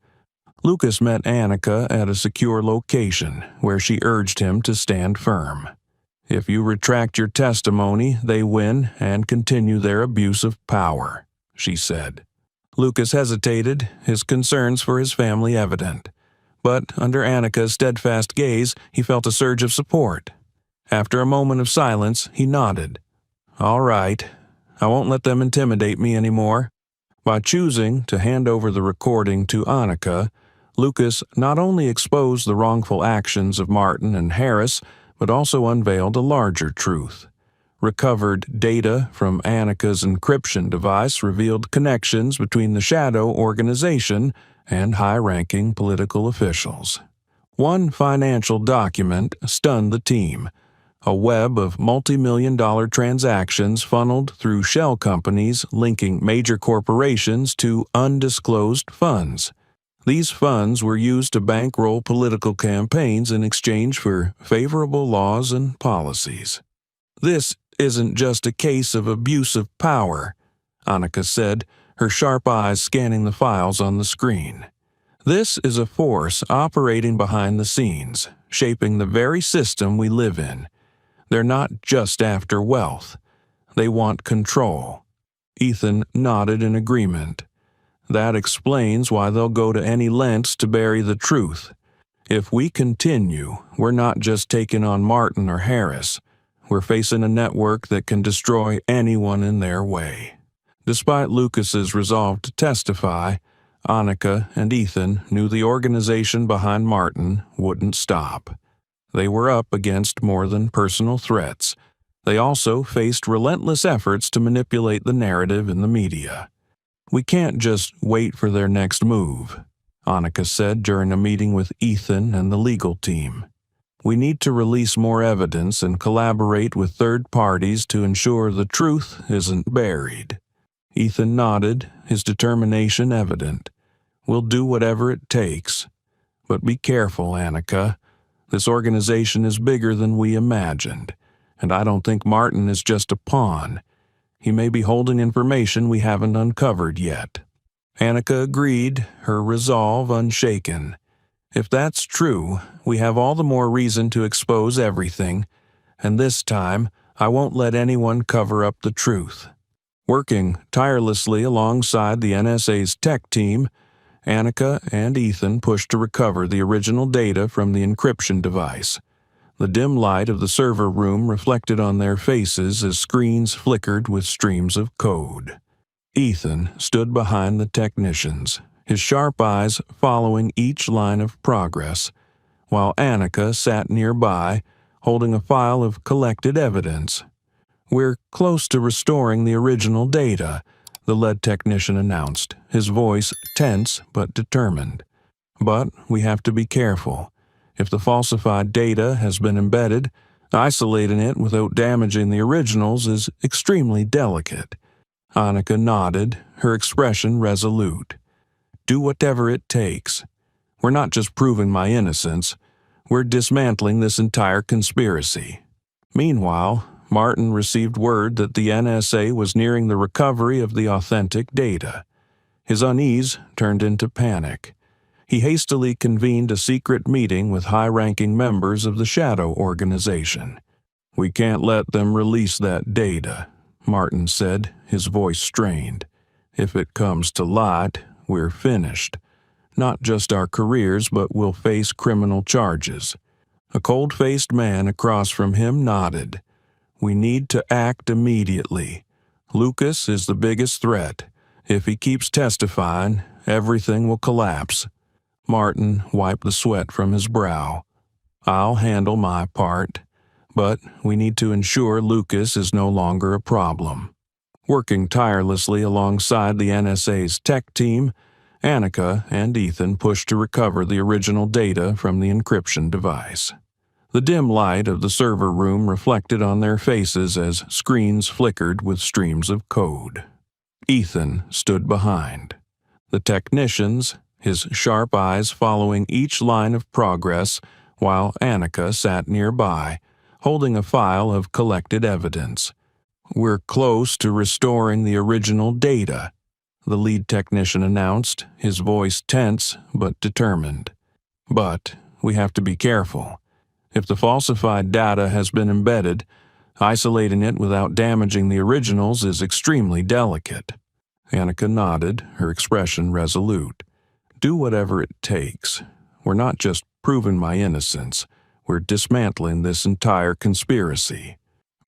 Lucas met Annika at a secure location, where she urged him to stand firm. "If you retract your testimony, they win and continue their abuse of power," she said. Lucas hesitated, his concerns for his family evident. But under Annika's steadfast gaze, he felt a surge of support. After a moment of silence, he nodded. "All right. I won't let them intimidate me anymore." By choosing to hand over the recording to Annika, Lucas not only exposed the wrongful actions of Martin and Harris, but also unveiled a larger truth. Recovered data from Annika's encryption device revealed connections between the Shadow organization and high-ranking political officials. One financial document stunned the team: a web of multi-million-dollar transactions funneled through shell companies linking major corporations to undisclosed funds. These funds were used to bankroll political campaigns in exchange for favorable laws and policies. "This isn't just a case of abuse of power," Annika said, her sharp eyes scanning the files on the screen. "This is a force operating behind the scenes, shaping the very system we live in. They're not just after wealth. They want control." Ethan nodded in agreement. "That explains why they'll go to any lengths to bury the truth. If we continue, we're not just taking on Martin or Harris. We're facing a network that can destroy anyone in their way." Despite Lucas's resolve to testify, Annika and Ethan knew the organization behind Martin wouldn't stop. They were up against more than personal threats. They also faced relentless efforts to manipulate the narrative in the media. "We can't just wait for their next move," Annika said during a meeting with Ethan and the legal team. "We need to release more evidence and collaborate with third parties to ensure the truth isn't buried." Ethan nodded, his determination evident. "We'll do whatever it takes. But be careful, Annika. This organization is bigger than we imagined, and I don't think Martin is just a pawn. He may be holding information we haven't uncovered yet." Annika agreed, her resolve unshaken. "If that's true, we have all the more reason to expose everything, and this time I won't let anyone cover up the truth." Working tirelessly alongside the NSA's tech team, Annika and Ethan pushed to recover the original data from the encryption device. The dim light of the server room reflected on their faces as screens flickered with streams of code. Ethan stood behind the technicians, his sharp eyes following each line of progress, while Annika sat nearby, holding a file of collected evidence. "We're close to restoring the original data," the lead technician announced, his voice tense but determined. "But we have to be careful. If the falsified data has been embedded, isolating it without damaging the originals is extremely delicate." Annika nodded, her expression resolute. "Do whatever it takes. We're not just proving my innocence, we're dismantling this entire conspiracy." Meanwhile, Martin received word that the NSA was nearing the recovery of the authentic data. His unease turned into panic. He hastily convened a secret meeting with high-ranking members of the Shadow Organization. "We can't let them release that data," Martin said, his voice strained. "If it comes to light, we're finished. Not just our careers, but we'll face criminal charges." A cold-faced man across from him nodded. "We need to act immediately. Lucas is the biggest threat. If he keeps testifying, everything will collapse." Martin wiped the sweat from his brow. "I'll handle my part, but we need to ensure Lucas is no longer a problem." Working tirelessly alongside the NSA's tech team, Annika and Ethan pushed to recover the original data from the encryption device. The dim light of the server room reflected on their faces as screens flickered with streams of code. Ethan stood behind. The technicians, his sharp eyes following each line of progress, while Annika sat nearby, holding a file of collected evidence. "We're close to restoring the original data," the lead technician announced, his voice tense but determined. "But we have to be careful. If the falsified data has been embedded, isolating it without damaging the originals is extremely delicate." Annika nodded, her expression resolute. "Do whatever it takes. We're not just proving my innocence, we're dismantling this entire conspiracy."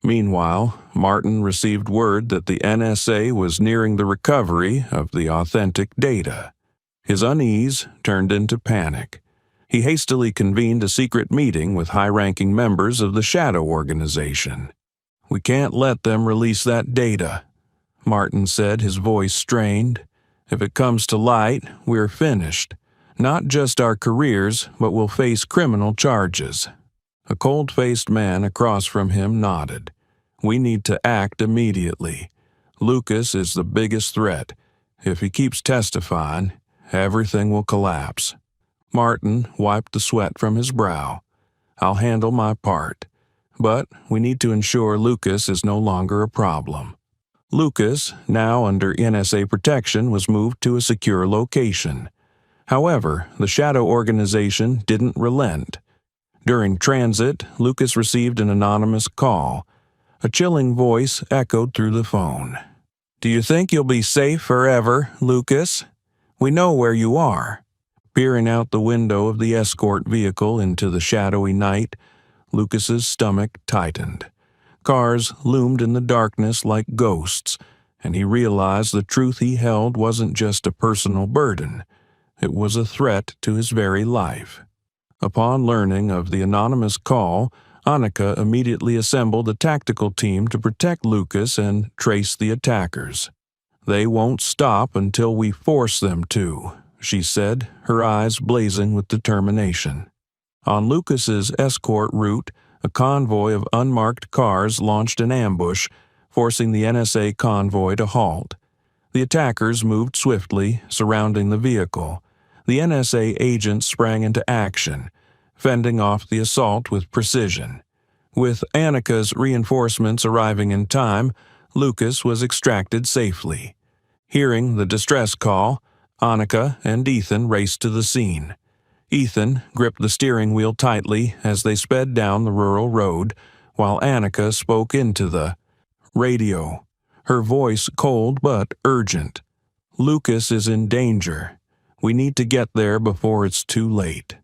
Meanwhile, Martin received word that the NSA was nearing the recovery of the authentic data. His unease turned into panic. He hastily convened a secret meeting with high-ranking members of the Shadow Organization. "We can't let them release that data," Martin said, his voice strained. "If it comes to light, we're finished. Not just our careers, but we'll face criminal charges." A cold-faced man across from him nodded. "We need to act immediately. Lucas is the biggest threat. If he keeps testifying, everything will collapse." Martin wiped the sweat from his brow. "I'll handle my part, but we need to ensure Lucas is no longer a problem." Lucas, now under NSA protection, was moved to a secure location. However, the Shadow Organization didn't relent. During transit, Lucas received an anonymous call. A chilling voice echoed through the phone. "Do you think you'll be safe forever, Lucas? We know where you are." Peering out the window of the escort vehicle into the shadowy night, Lucas's stomach tightened. Cars loomed in the darkness like ghosts, and he realized the truth he held wasn't just a personal burden. It was a threat to his very life. Upon learning of the anonymous call, Annika immediately assembled a tactical team to protect Lucas and trace the attackers. "They won't stop until we force them to," she said, her eyes blazing with determination. On Lucas's escort route, a convoy of unmarked cars launched an ambush, forcing the NSA convoy to halt. The attackers moved swiftly, surrounding the vehicle. The NSA agents sprang into action, fending off the assault with precision. With Annika's reinforcements arriving in time, Lucas was extracted safely. Hearing the distress call, Annika and Ethan raced to the scene. Ethan gripped the steering wheel tightly as they sped down the rural road, while Annika spoke into the radio, her voice cold but urgent. "Lucas is in danger. We need to get there before it's too late."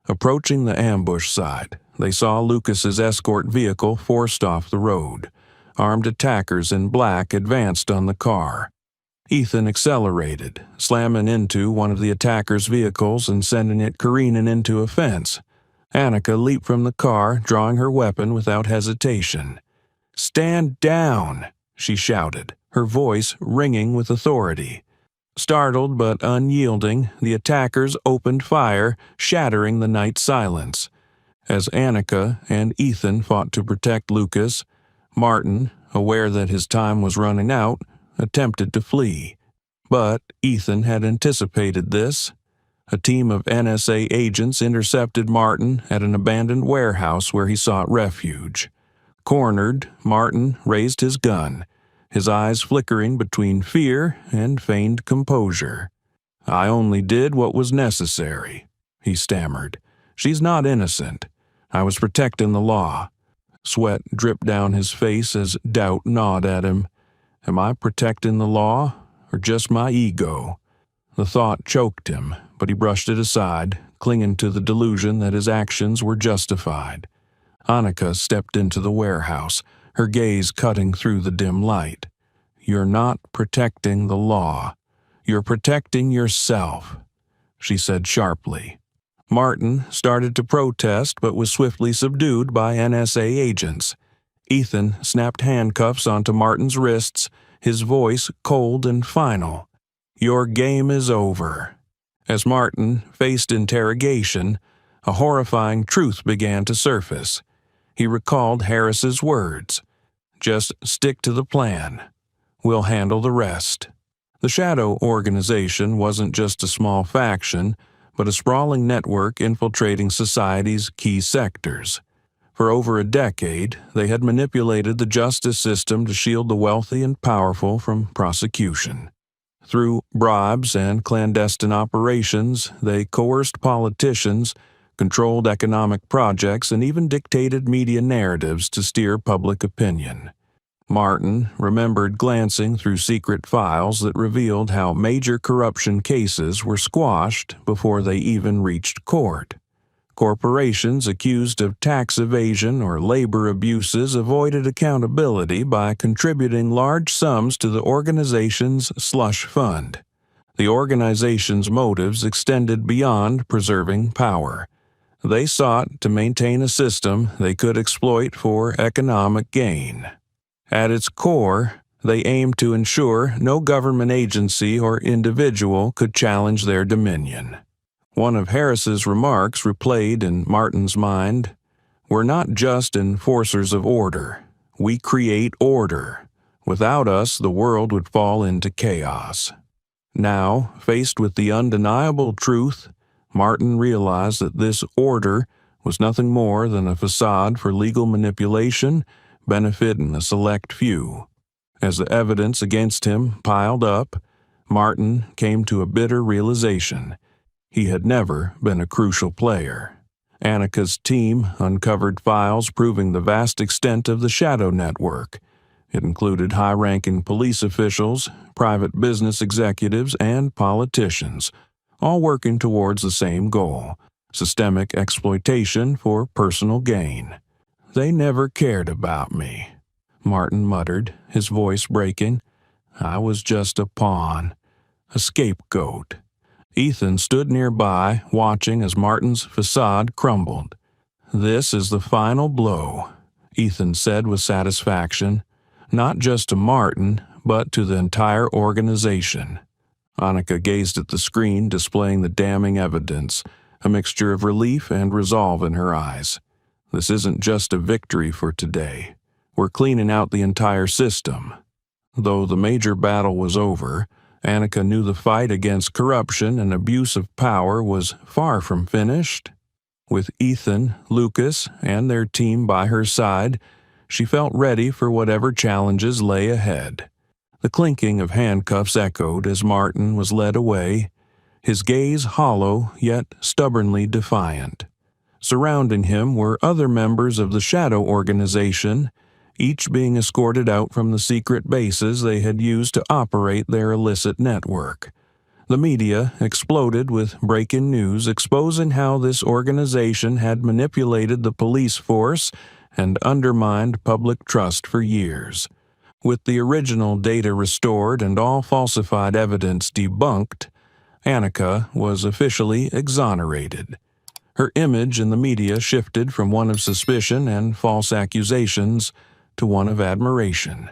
Approaching the ambush site, they saw Lucas's escort vehicle forced off the road. Armed attackers in black advanced on the car. Ethan accelerated, slamming into one of the attackers' vehicles and sending it careening into a fence. Annika leaped from the car, drawing her weapon without hesitation. "Stand down!" she shouted, her voice ringing with authority. Startled but unyielding, the attackers opened fire, shattering the night silence. As Annika and Ethan fought to protect Lucas, Martin, aware that his time was running out, attempted to flee. But Ethan had anticipated this. A team of NSA agents intercepted Martin at an abandoned warehouse where he sought refuge. Cornered, Martin raised his gun, his eyes flickering between fear and feigned composure. "I only did what was necessary," he stammered. "She's not innocent. I was protecting the law." Sweat dripped down his face as doubt gnawed at him. Am I protecting the law, or just my ego? The thought choked him, but he brushed it aside, clinging to the delusion that his actions were justified. Annika stepped into the warehouse, her gaze cutting through the dim light. "You're not protecting the law. You're protecting yourself," she said sharply. Martin started to protest but was swiftly subdued by NSA agents. Ethan snapped handcuffs onto Martin's wrists, his voice cold and final. "Your game is over." As Martin faced interrogation, a horrifying truth began to surface. He recalled Harris's words. "Just stick to the plan. We'll handle the rest." The Shadow Organization wasn't just a small faction, but a sprawling network infiltrating society's key sectors. For over a decade, they had manipulated the justice system to shield the wealthy and powerful from prosecution. Through bribes and clandestine operations, they coerced politicians, controlled economic projects, and even dictated media narratives to steer public opinion. Martin remembered glancing through secret files that revealed how major corruption cases were squashed before they even reached court. Corporations accused of tax evasion or labor abuses avoided accountability by contributing large sums to the organization's slush fund. The organization's motives extended beyond preserving power. They sought to maintain a system they could exploit for economic gain. At its core, they aimed to ensure no government agency or individual could challenge their dominion. One of Harris's remarks replayed in Martin's mind, "We're not just enforcers of order. We create order. Without us, the world would fall into chaos." Now, faced with the undeniable truth, Martin realized that this order was nothing more than a facade for legal manipulation benefiting a select few. As the evidence against him piled up, Martin came to a bitter realization. He had never been a crucial player. Annika's team uncovered files proving the vast extent of the Shadow Network. It included high-ranking police officials, private business executives, and politicians, all working towards the same goal: systemic exploitation for personal gain. "They never cared about me," Martin muttered, his voice breaking. "I was just a pawn, a scapegoat." Ethan stood nearby, watching as Martin's facade crumbled. "This is the final blow," Ethan said with satisfaction, "not just to Martin, but to the entire organization." Annika gazed at the screen displaying the damning evidence, a mixture of relief and resolve in her eyes. "This isn't just a victory for today. We're cleaning out the entire system." Though the major battle was over, Annika knew the fight against corruption and abuse of power was far from finished. With Ethan, Lucas, and their team by her side, she felt ready for whatever challenges lay ahead. The clinking of handcuffs echoed as Martin was led away, his gaze hollow yet stubbornly defiant. Surrounding him were other members of the Shadow Organization, each being escorted out from the secret bases they had used to operate their illicit network. The media exploded with breaking news exposing how this organization had manipulated the police force and undermined public trust for years. With the original data restored and all falsified evidence debunked, Annika was officially exonerated. Her image in the media shifted from one of suspicion and false accusations to one of admiration.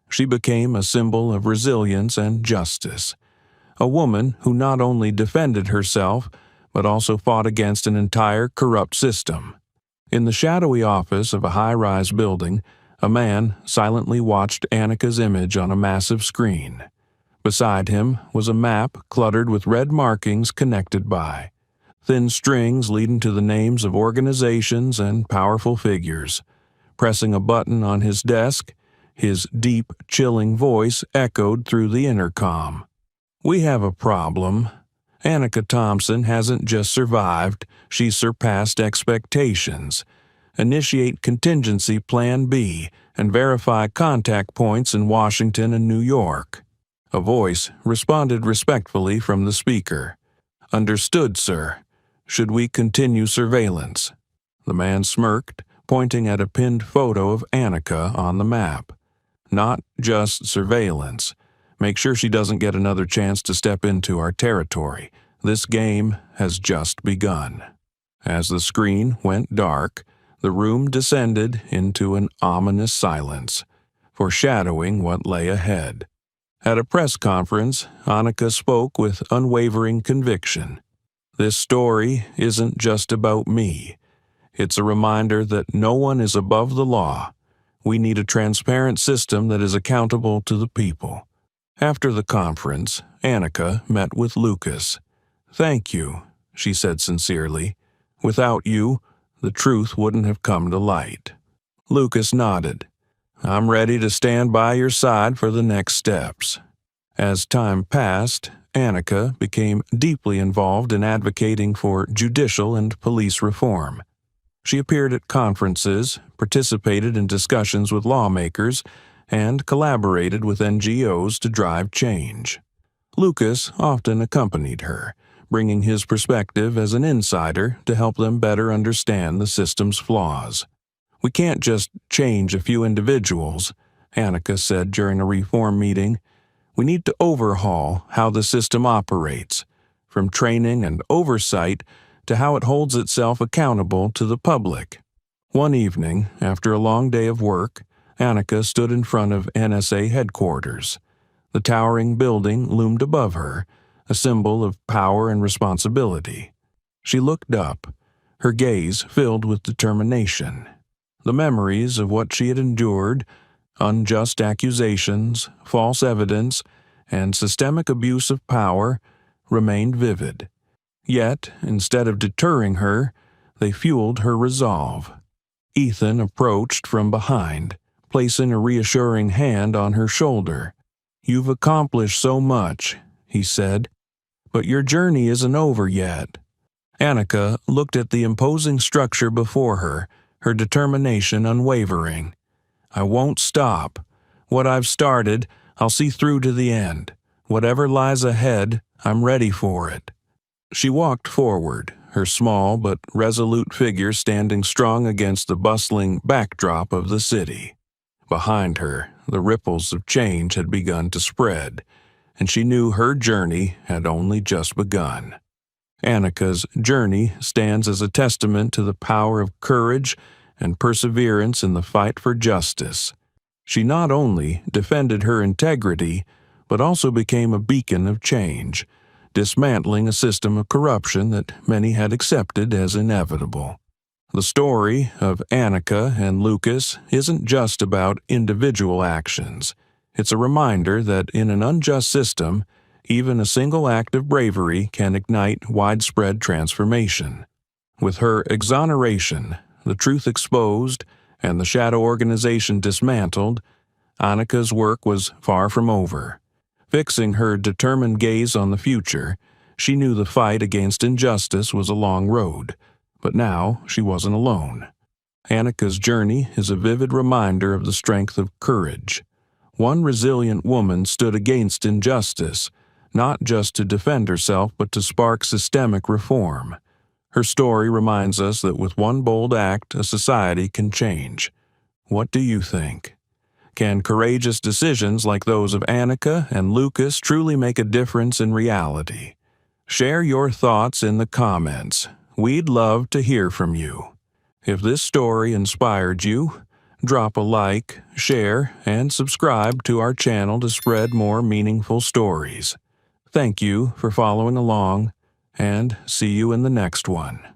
She became a symbol of resilience and justice, a woman who not only defended herself but also fought against an entire corrupt system. In the shadowy office of a high-rise building, a man silently watched Annika's image on a massive screen. Beside him was a map cluttered with red markings connected by thin strings leading to the names of organizations and powerful figures. Pressing a button on his desk, his deep, chilling voice echoed through the intercom. "We have a problem. Annika Thompson hasn't just survived, she's surpassed expectations. Initiate contingency Plan B and verify contact points in Washington and New York." A voice responded respectfully from the speaker. "Understood, sir. Should we continue surveillance?" The man smirked, pointing at a pinned photo of Annika on the map. "Not just surveillance. Make sure she doesn't get another chance to step into our territory. This game has just begun." As the screen went dark, the room descended into an ominous silence, foreshadowing what lay ahead. At a press conference, Annika spoke with unwavering conviction. "This story isn't just about me. It's a reminder that no one is above the law. We need a transparent system that is accountable to the people." After the conference, Annika met with Lucas. "Thank you," she said sincerely. "Without you, the truth wouldn't have come to light." Lucas nodded. "I'm ready to stand by your side for the next steps." As time passed, Annika became deeply involved in advocating for judicial and police reform. She appeared at conferences, participated in discussions with lawmakers, and collaborated with NGOs to drive change. Lucas often accompanied her, bringing his perspective as an insider to help them better understand the system's flaws. "We can't just change a few individuals," Annika said during a reform meeting. "We need to overhaul how the system operates, from training and oversight to how it holds itself accountable to the public." One evening, after a long day of work, Annika stood in front of NSA headquarters. The towering building loomed above her, a symbol of power and responsibility. She looked up, her gaze filled with determination. The memories of what she had endured, unjust accusations, false evidence, and systemic abuse of power, remained vivid. Yet, instead of deterring her, they fueled her resolve. Ethan approached from behind, placing a reassuring hand on her shoulder. "You've accomplished so much," he said, "but your journey isn't over yet." Annika looked at the imposing structure before her, her determination unwavering. "I won't stop. What I've started, I'll see through to the end. Whatever lies ahead, I'm ready for it." She walked forward, her small but resolute figure standing strong against the bustling backdrop of the city. Behind her, the ripples of change had begun to spread, and she knew her journey had only just begun. Annika's journey stands as a testament to the power of courage and perseverance in the fight for justice. She not only defended her integrity, but also became a beacon of change, dismantling a system of corruption that many had accepted as inevitable. The story of Annika and Lucas isn't just about individual actions. It's a reminder that in an unjust system, even a single act of bravery can ignite widespread transformation. With her exoneration, the truth exposed, and the shadow organization dismantled, Annika's work was far from over. Fixing her determined gaze on the future, she knew the fight against injustice was a long road, but now she wasn't alone. Annika's journey is a vivid reminder of the strength of courage. One resilient woman stood against injustice, not just to defend herself but to spark systemic reform. Her story reminds us that with one bold act, a society can change. What do you think? Can courageous decisions like those of Annika and Lucas truly make a difference in reality? Share your thoughts in the comments. We'd love to hear from you. If this story inspired you, drop a like, share, and subscribe to our channel to spread more meaningful stories. Thank you for following along, and see you in the next one.